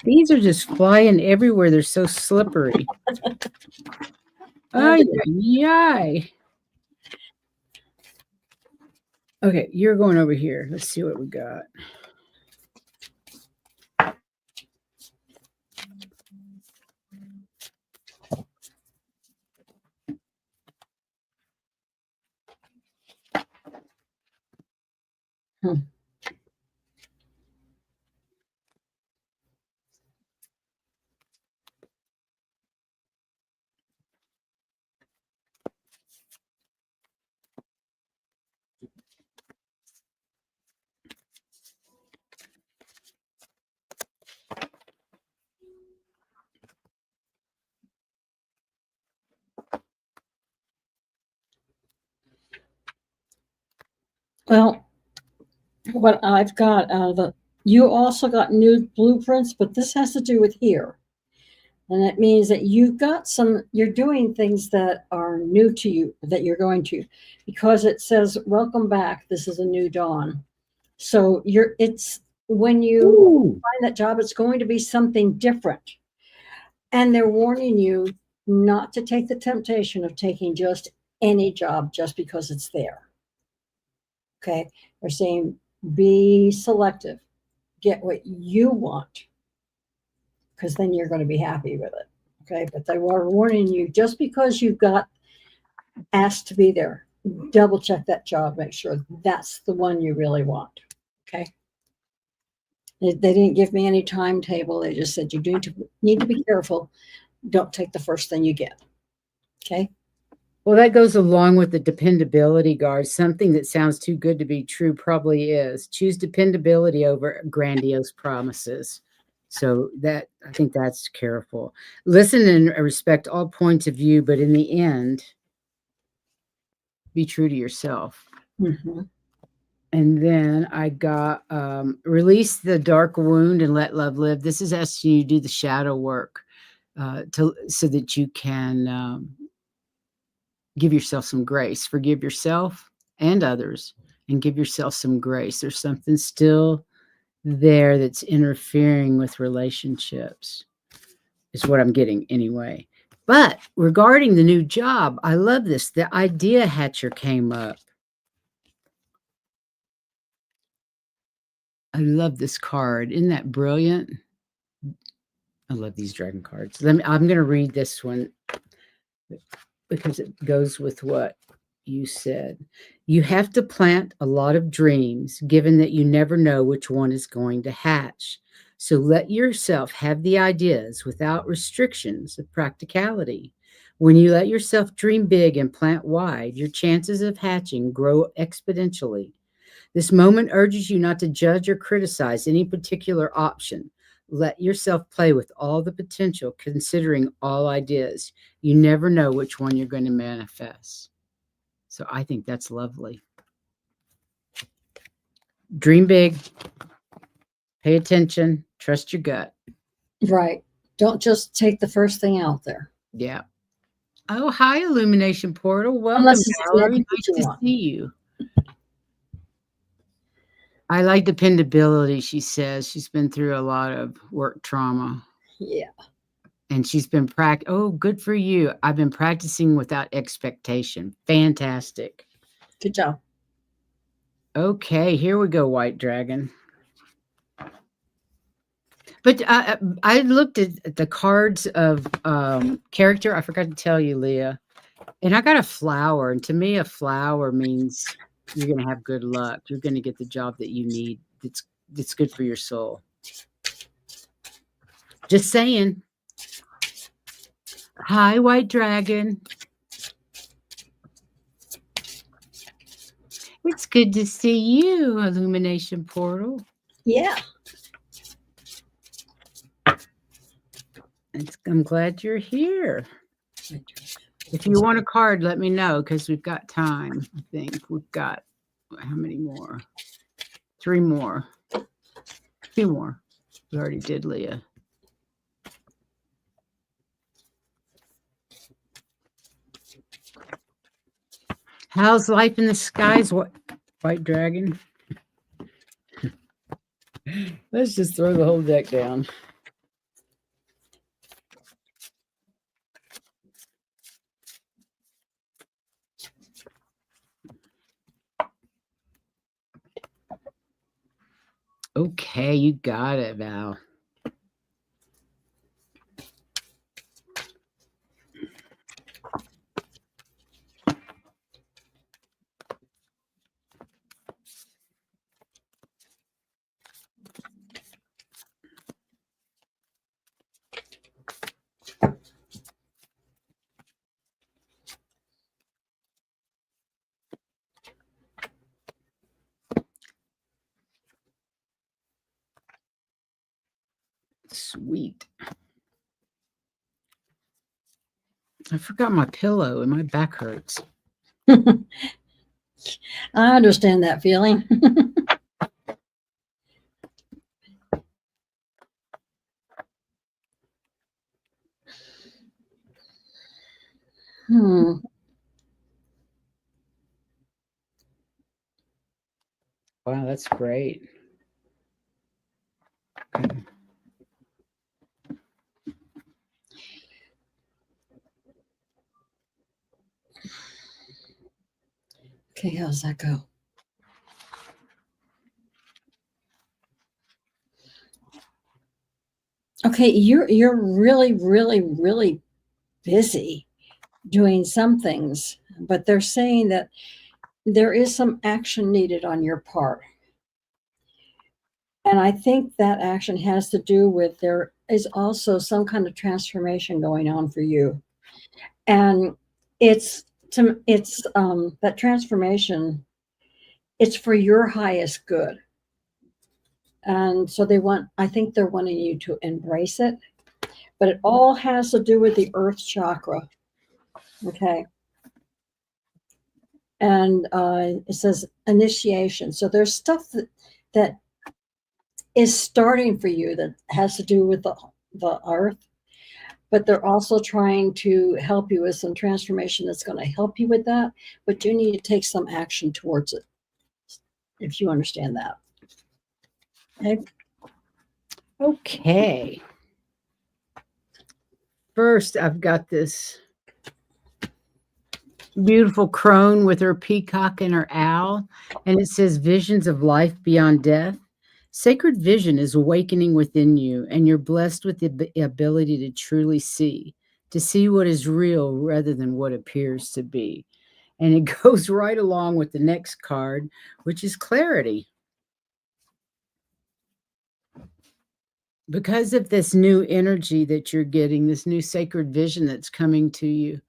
These are just flying everywhere. They're so slippery. Ay, ay, ay. Okay, you're going over here. Let's see what we got. Well, what I've got out of you also got new blueprints, but this has to do with here. And it means that you're doing things that are new to you, that you're going to, because it says, welcome back. This is a new dawn. So it's when you find that job, it's going to be something different. And they're warning you not to take the temptation of taking just any job just because it's there. Okay. They're saying be selective, get what you want, because then you're going to be happy with it. Okay. But they were warning you just because you got asked to be there, double check that job, make sure that's the one you really want. Okay. They didn't give me any timetable. They just said you need to be careful. Don't take the first thing you get. Okay. Well, that goes along with the dependability guard. Something that sounds too good to be true probably is. Choose dependability over grandiose promises. So I think that's careful. Listen and respect all points of view, but in the end, be true to yourself. Mm-hmm. And then I got release the dark wound and let love live. This is asking you to do the shadow work so that you can give yourself some grace, forgive yourself and others, and give yourself some grace. There's something still there that's interfering with relationships, is what I'm getting anyway. But regarding the new job, I love this. The idea hatcher came up. I love this card. Isn't that brilliant? I love these dragon cards. I'm going to read this one because it goes with what you said. You have to plant a lot of dreams, given that you never know which one is going to hatch. So let yourself have the ideas without restrictions of practicality. When you let yourself dream big and plant wide, your chances of hatching grow exponentially. This moment urges you not to judge or criticize any particular option. Let yourself play with all the potential, considering all ideas. You never know which one you're going to manifest. So I think that's lovely. Dream big, pay attention, trust your gut. Right. Don't just take the first thing out there. Yeah. Oh, hi, Illumination Portal. Welcome, Unless it's Valerie. what Nice you to want. see you. I like dependability, she says. She's been through a lot of work trauma. Yeah. And she's been oh, good for you. I've been practicing without expectation. Fantastic. Good job. Okay, here we go, White Dragon. But I looked at the cards of character. I forgot to tell you, Leah. And I got a flower. And to me, a flower means you're going to have good luck. You're going to get the job that you need. That's good for your soul. Just saying. Hi, White Dragon. It's good to see you, Illumination Portal. Yeah. I'm glad you're here. If you want a card, let me know because we've got time. I think we've got how many more? 3 more. 2 more. We already did Leah. How's life in the skies, White Dragon? Let's just throw the whole deck down. Okay, you got it, Val. Sweet. I forgot my pillow and my back hurts. I understand that feeling. Wow, that's great. Okay, how's that go? Okay, you're really, really, really busy doing some things, but they're saying that there is some action needed on your part. And I think that action has to do with there is also some kind of transformation going on for you. And it's that transformation, it's for your highest good. And so I think they're wanting you to embrace it, but it all has to do with the earth chakra. Okay. And it says initiation. So there's stuff that is starting for you that has to do with the earth, but they're also trying to help you with some transformation that's going to help you with that, but you need to take some action towards it, if you understand that. Okay. Okay. First, I've got this beautiful crone with her peacock and her owl, and it says visions of life beyond death. Sacred vision is awakening within you, and you're blessed with the ability to see what is real rather than what appears to be. And it goes right along with the next card, which is clarity. Because of this new energy that you're getting, this new sacred vision that's coming to you,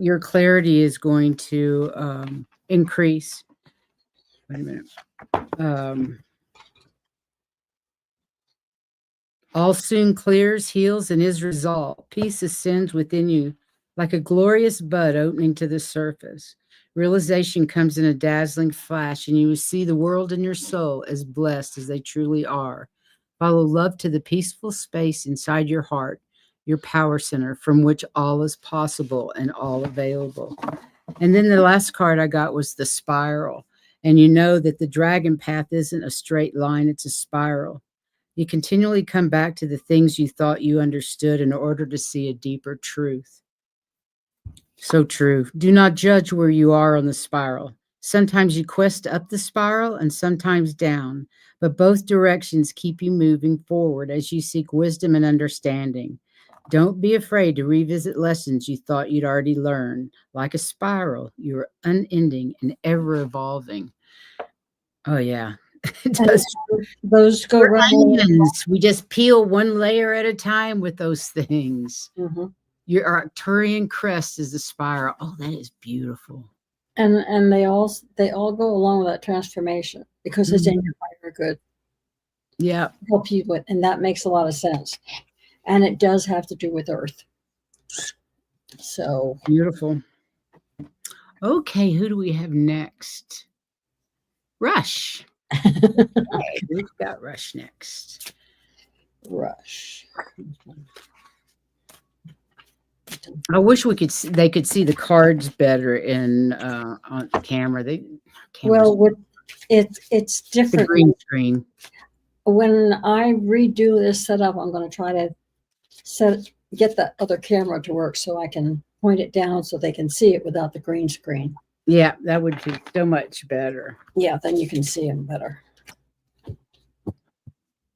your clarity is going to increase. Wait a minute. Um, all soon clears, heals, and is resolved. Peace ascends within you like a glorious bud opening to the surface. Realization comes in a dazzling flash, and you will see the world and your soul as blessed as they truly are. Follow love to the peaceful space inside your heart, your power center, from which all is possible and all available. And then the last card I got was the spiral. And you know that the dragon path isn't a straight line, it's a spiral. You continually come back to the things you thought you understood in order to see a deeper truth. So true. Do not judge where you are on the spiral. Sometimes you quest up the spiral and sometimes down, but both directions keep you moving forward as you seek wisdom and understanding. Don't be afraid to revisit lessons you thought you'd already learned. Like a spiral, you're unending and ever evolving. Oh, yeah. It And does. those go We're right along. onions. We just peel one layer at a time with those things. Mhm. Your Arcturian crest is the spiral. Oh, that is beautiful. And they all go along with that transformation because it's in your higher good. Yeah. Help you with, and that makes a lot of sense. And it does have to do with Earth. So Beautiful. Okay, who do we have next? Rush. Okay, we've got Rush next. Rush. I wish they could see the cards better in on the camera. Well, it's the different. green screen. When I redo this setup, I'm going to try to get the other camera to work so I can point it down so they can see it without the green screen. Yeah, that would be so much better. Yeah, then you can see them better.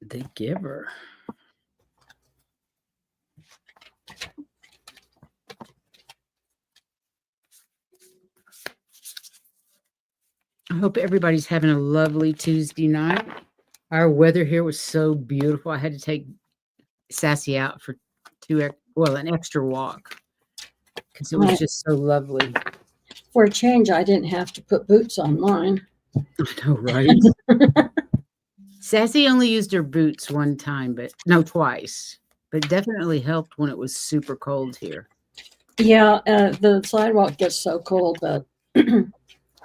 The Giver. I hope everybody's having a lovely Tuesday night. Our weather here was so beautiful. I had to take Sassy out for an extra walk because it was just so lovely. For a change, I didn't have to put boots on mine. I know, right? Sassy only used her boots twice, but definitely helped when it was super cold here. Yeah, the sidewalk gets so cold that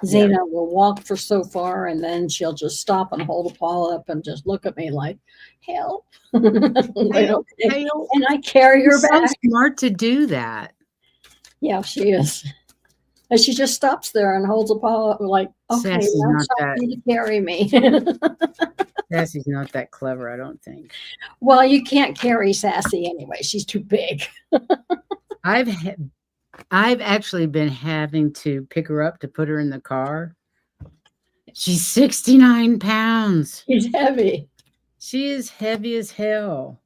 Zena will walk for so far and then she'll just stop and hold a paw up and just look at me like, help. Help. And I carry her She's back. so smart to do that. Yeah, she is. And she just stops there and holds a paw up like, okay, Sassy's now not it's time that. for you to carry me. Sassy's not that clever, I don't think. Well, you can't carry Sassy anyway. She's too big. I've actually been having to pick her up to put her in the car. She's 69 pounds. She's heavy. She is heavy as hell.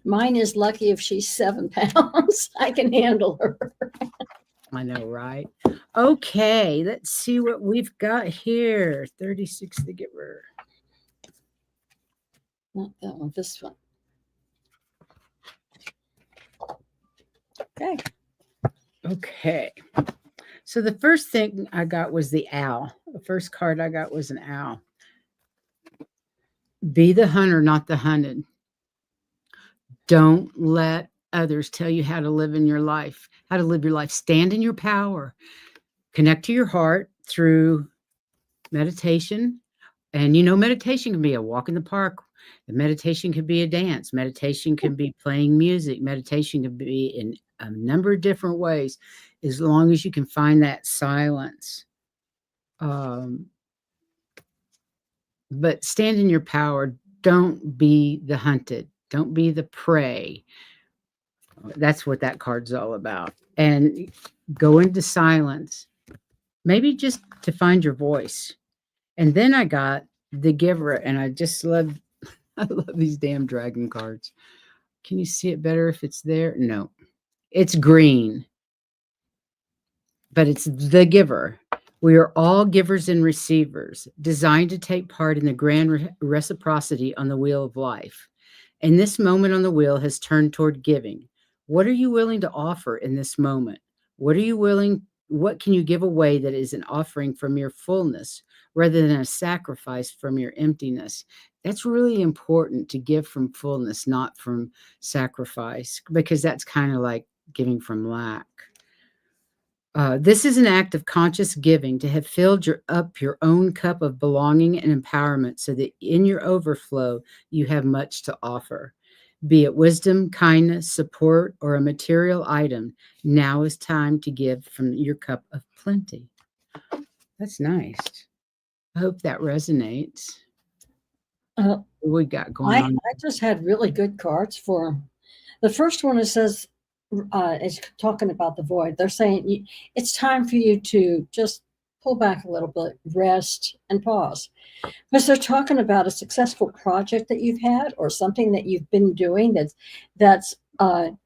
Mine is lucky if she's 7 pounds. I can handle her. I know, right? Okay, let's see what we've got here. 36 the Giver. Not that one, this one. Okay. Okay. So the first thing I got was the owl. The first card I got was an owl. Be the hunter, not the hunted. Don't let others tell you how to live your life. Stand in your power. Connect to your heart through meditation. And meditation can be a walk in the park. Meditation could be a dance. Meditation can be playing music. Meditation can be in a number of different ways, as long as you can find that silence. But stand in your power. Don't be the hunted. Don't be the prey. That's what that card's all about. And go into silence, maybe just to find your voice. And then I got the giver, and I just love I love these damn dragon cards. Can you see it better if it's there? No. It's green, but it's the giver. We are all givers and receivers, designed to take part in the grand reciprocity on the wheel of life. And this moment on the wheel has turned toward giving. What are you willing to offer in this moment? What can you give away that is an offering from your fullness rather than a sacrifice from your emptiness? That's really important, to give from fullness, not from sacrifice, because that's kind of like giving from lack. This is an act of conscious giving, to have filled up your own cup of belonging and empowerment, so that in your overflow you have much to offer. Be it wisdom, kindness, support, or a material item, now is time to give from your cup of plenty. That's nice. I hope that resonates. Uh, What we got going I on? just had really good cards for 'em. The first one, it says, is talking about the void. They're saying it's time for you to just pull back a little bit, rest, and pause. Because they're talking about a successful project that you've had, or something that you've been doing that's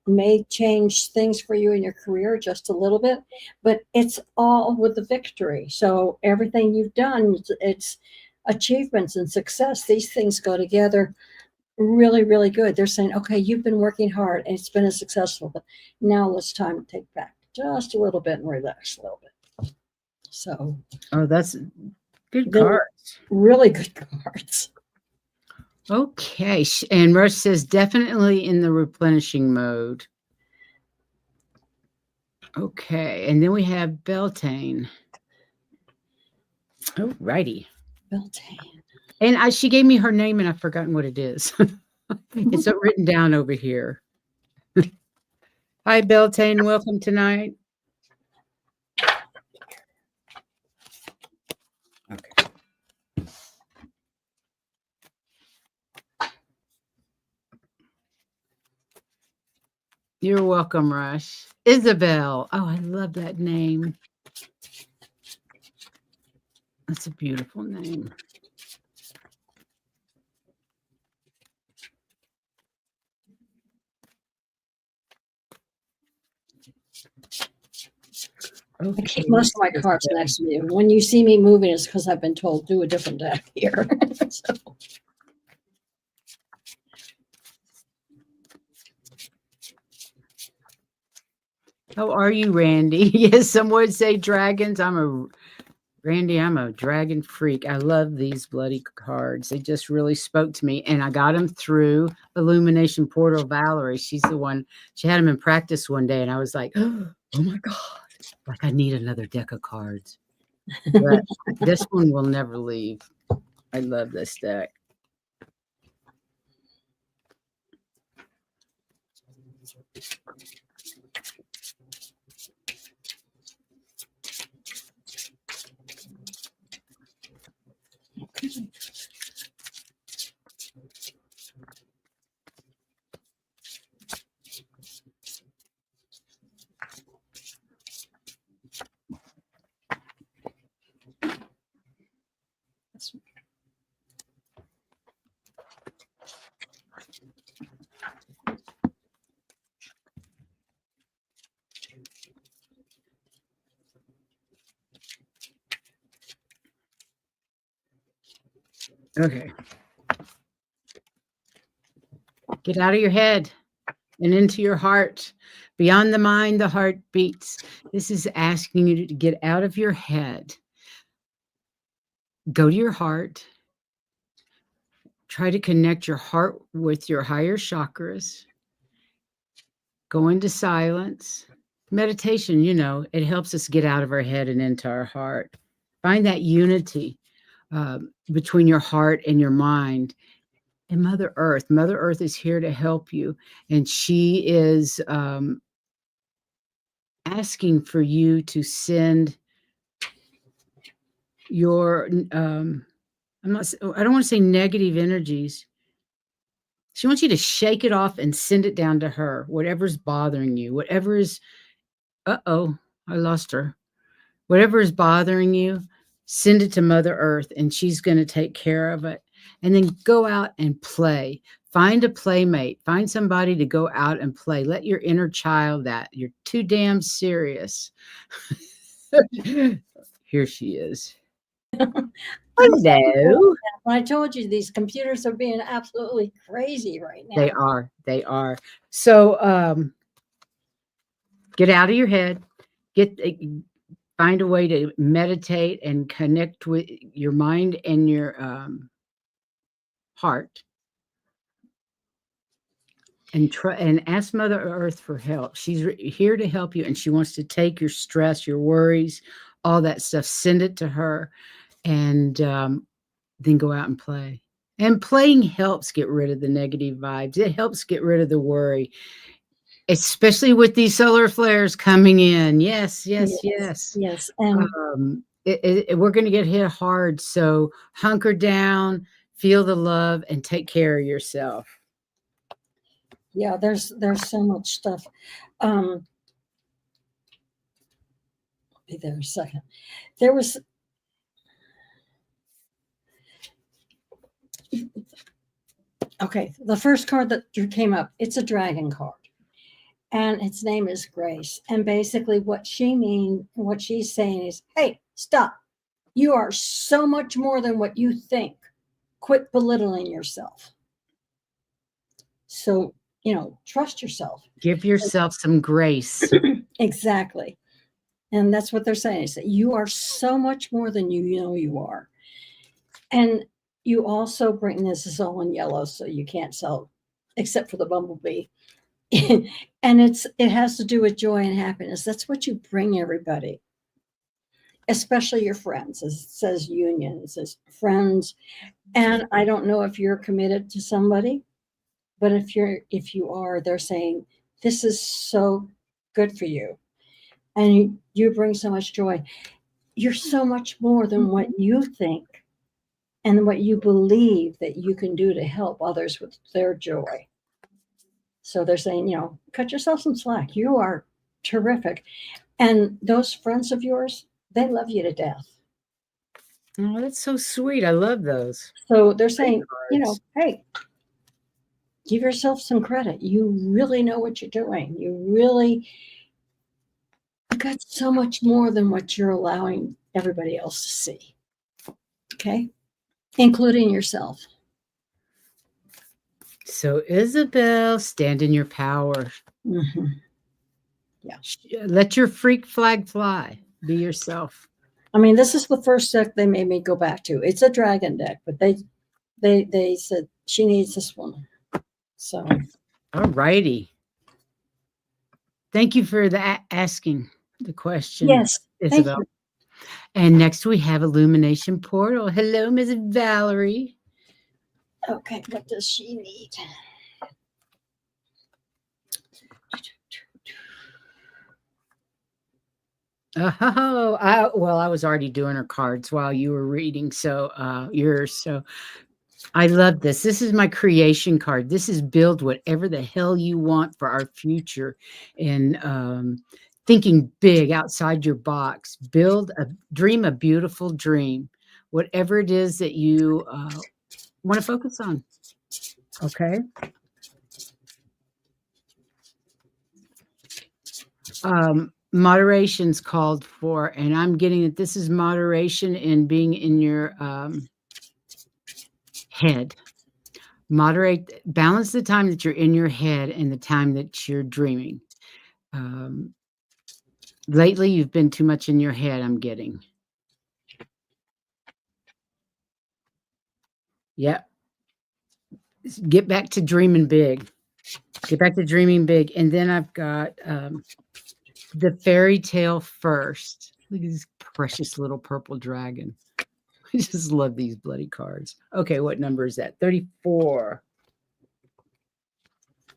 may change things for you in your career just a little bit, but it's all with the victory. So everything you've done, it's achievements and success. These things go together really, really good. They're saying, okay, you've been working hard and it's been a successful, but now it's time to take back just a little bit and relax a little bit. So Oh, that's good they're cards. really good cards. Okay. And Rush says definitely in the replenishing mode. Okay. And then we have Beltane. Oh, righty. Beltane. And she gave me her name, and I've forgotten what it is. It's written down over here. Hi, Beltane. Welcome tonight. Okay. You're welcome, Rush. Isabel. Oh, I love that name. That's a beautiful name. I keep most of my cards next to me. When you see me moving, it's because I've been told do a different deck here. So. How are you, Randy? Yes, some would say dragons. Randy, I'm a dragon freak. I love these bloody cards. They just really spoke to me. And I got them through Illumination Portal Valerie. She's the one, she had them in practice one day. And I was like, oh my God, like I need another deck of cards. But this one will never leave. I love this deck. Okay. Get out of your head and into your heart. Beyond the mind, the heart beats. This is asking you to get out of your head. Go to your heart. Try to connect your heart with your higher chakras. Go into silence. Meditation, it helps us get out of our head and into our heart. Find that unity between your heart and your mind. And Mother Earth. Mother Earth is here to help you. And she is asking for you to send your, I don't want to say negative energies, She wants you to shake it off and send it down to her, whatever's bothering you, whatever is, uh-oh, I lost her. Whatever is bothering you, send it to Mother Earth and she's going to take care of it. And then go out and play. Find a playmate. Find somebody to go out and play. Let your inner child out. You're too damn serious. Here she is. Hello. I told you these computers are being absolutely crazy right now. They are. They are. So get out of your head. Find a way to meditate and connect with your mind and your heart. And ask Mother Earth for help. She's here to help you, and she wants to take your stress, your worries, all that stuff, send it to her, and then go out and play. And playing helps get rid of the negative vibes. It helps get rid of the worry, especially with these solar flares coming in. Yes. And We're going to get hit hard. So hunker down, feel the love, and take care of yourself. Yeah, there's so much stuff. Be there a second. There was the first card that came up, it's a dragon card. And its name is Grace. And basically what she's saying is, hey, stop. You are so much more than what you think. Quit belittling yourself. So, trust yourself. Give yourself some grace. Exactly. And that's what they're saying, is that you are so much more than you know you are. And you also bring, this is all in yellow, so you can't sell, except for the bumblebee. And it has to do with joy and happiness. That's what you bring everybody, especially your friends. It says union, it says friends. And I don't know if you're committed to somebody, but if you are, they're saying, this is so good for you. And you bring so much joy. You're so much more than what you think and what you believe that you can do to help others with their joy. So they're saying, cut yourself some slack. You are terrific. And those friends of yours, they love you to death. Oh, that's so sweet. I love those. So they're saying, hey, give yourself some credit. You really know what you're doing. You got so much more than what you're allowing everybody else to see. Okay? Including yourself. So, Isabel, stand in your power. Mm-hmm. Yeah. Let your freak flag fly. Be yourself. I mean, this is the first deck they made me go back to. It's a dragon deck, but they said she needs this one. So, all righty. Thank you for asking the question. Yes, Isabel. Thank you. And next we have Illumination Portal. Hello, Ms. Valerie. Okay, what does she need? Oh, I was already doing her cards while you were reading, so yours. So I love this. This is my creation card. This is build whatever the hell you want for our future, and thinking big outside your box. Dream a beautiful dream, whatever it is that you want to focus on. Okay. Moderation's called for, and I'm getting that this is moderation in being in your head. Balance the time that you're in your head and the time that you're dreaming. Lately, you've been too much in your head, I'm getting. Yep. Get back to dreaming big. Get back to dreaming big. And then I've got the fairy tale first. Look at this precious little purple dragon. I just love these bloody cards. Okay, what number is that? 34.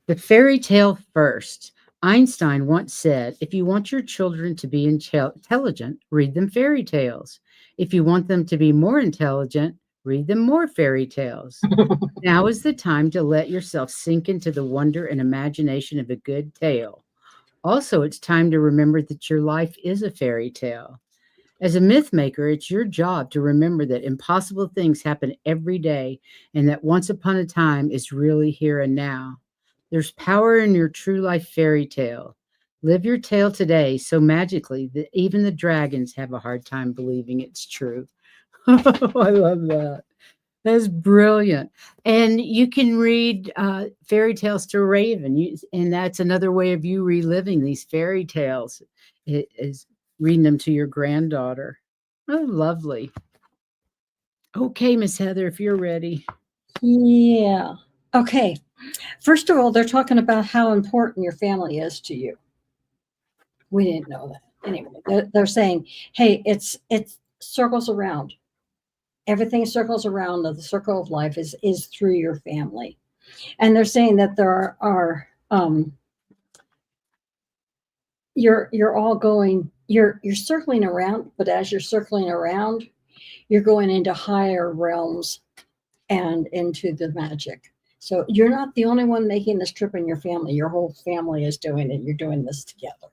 The fairy tale first. Einstein once said, if you want your children to be intelligent, read them fairy tales. If you want them to be more intelligent, Read them more fairy tales. Now is the time to let yourself sink into the wonder and imagination of a good tale. Also, it's time to remember that your life is a fairy tale. As a myth maker, it's your job to remember that impossible things happen every day and that once upon a time is really here and now. There's power in your true life fairy tale. Live your tale today so magically that even the dragons have a hard time believing it's true. I love that. That's brilliant. And you can read fairy tales to Raven, and that's another way of you reliving these fairy tales. It is reading them to your granddaughter. Oh, lovely. Okay, Miss Heather, if you're ready. Yeah. Okay. First of all, they're talking about how important your family is to you. We didn't know that. Anyway, they're saying, hey, it circles around. Everything circles around. The circle of life is through your family. And they're saying that there are you're all going, you're circling around, but as you're circling around, you're going into higher realms and into the magic. So you're not the only one making this trip in your family. Your whole family is doing it. You're doing this together.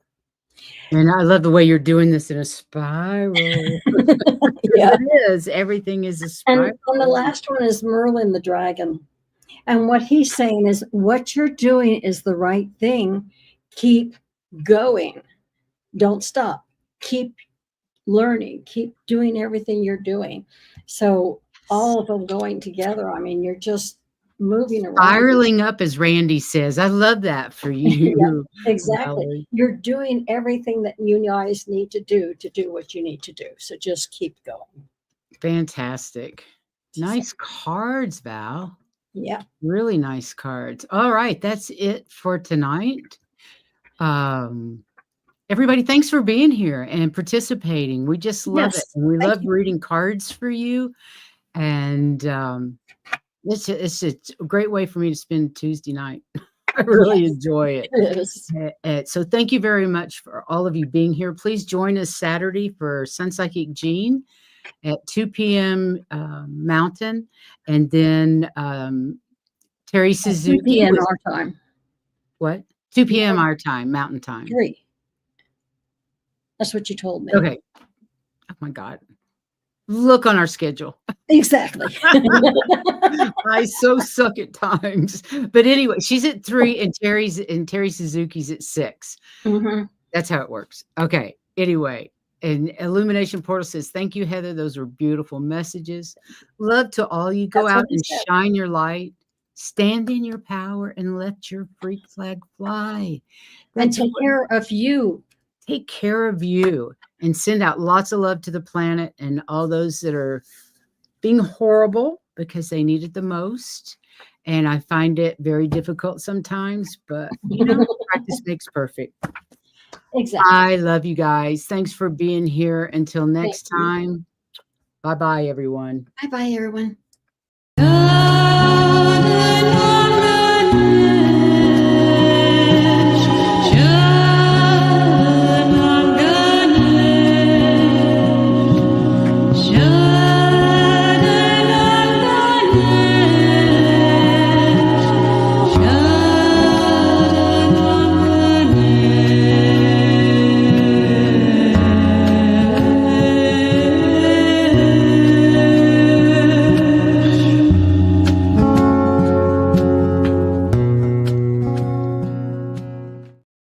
And I love the way you're doing this in a spiral. Yeah. It is. Everything is a spiral. And the last one is Merlin the dragon. And what he's saying is what you're doing is the right thing. Keep going. Don't stop. Keep learning. Keep doing everything you're doing. So all of them going together. I mean, you're just moving around. Spiraling up, as Randy says. I love that for you. Yeah, exactly. Valerie. You're doing everything that you guys need to do what you need to do. So just keep going. Fantastic. Nice cards, Val. Yeah. Really nice cards. All right. That's it for tonight. Everybody, thanks for being here and participating. We just love it. And we love reading cards for you. And it's a great way for me to spend Tuesday night. I really enjoy it. It is. So thank you very much for all of you being here. Please join us Saturday for Sun Psychic Jean at 2 p.m. Mountain. And then Terry Suzuki. 2 p.m. our time. What? 2 p.m. our time, Mountain Time. 3. That's what you told me. Okay. Oh my God. Look on our schedule. Exactly. I so suck at times. But anyway, she's at 3 and Terry Suzuki's at 6. Mm-hmm. That's how it works. Okay. Anyway. And Illumination Portal says, thank you, Heather. Those are beautiful messages. Love to all you. Go out and shine your light. Stand in your power and let your freak flag fly. And take care of you. Take care of you and send out lots of love to the planet and all those that are being horrible because they need it the most. And I find it very difficult sometimes, but practice makes perfect. Exactly. I love you guys. Thanks for being here. Until next time. Bye-bye, everyone. Bye-bye, everyone.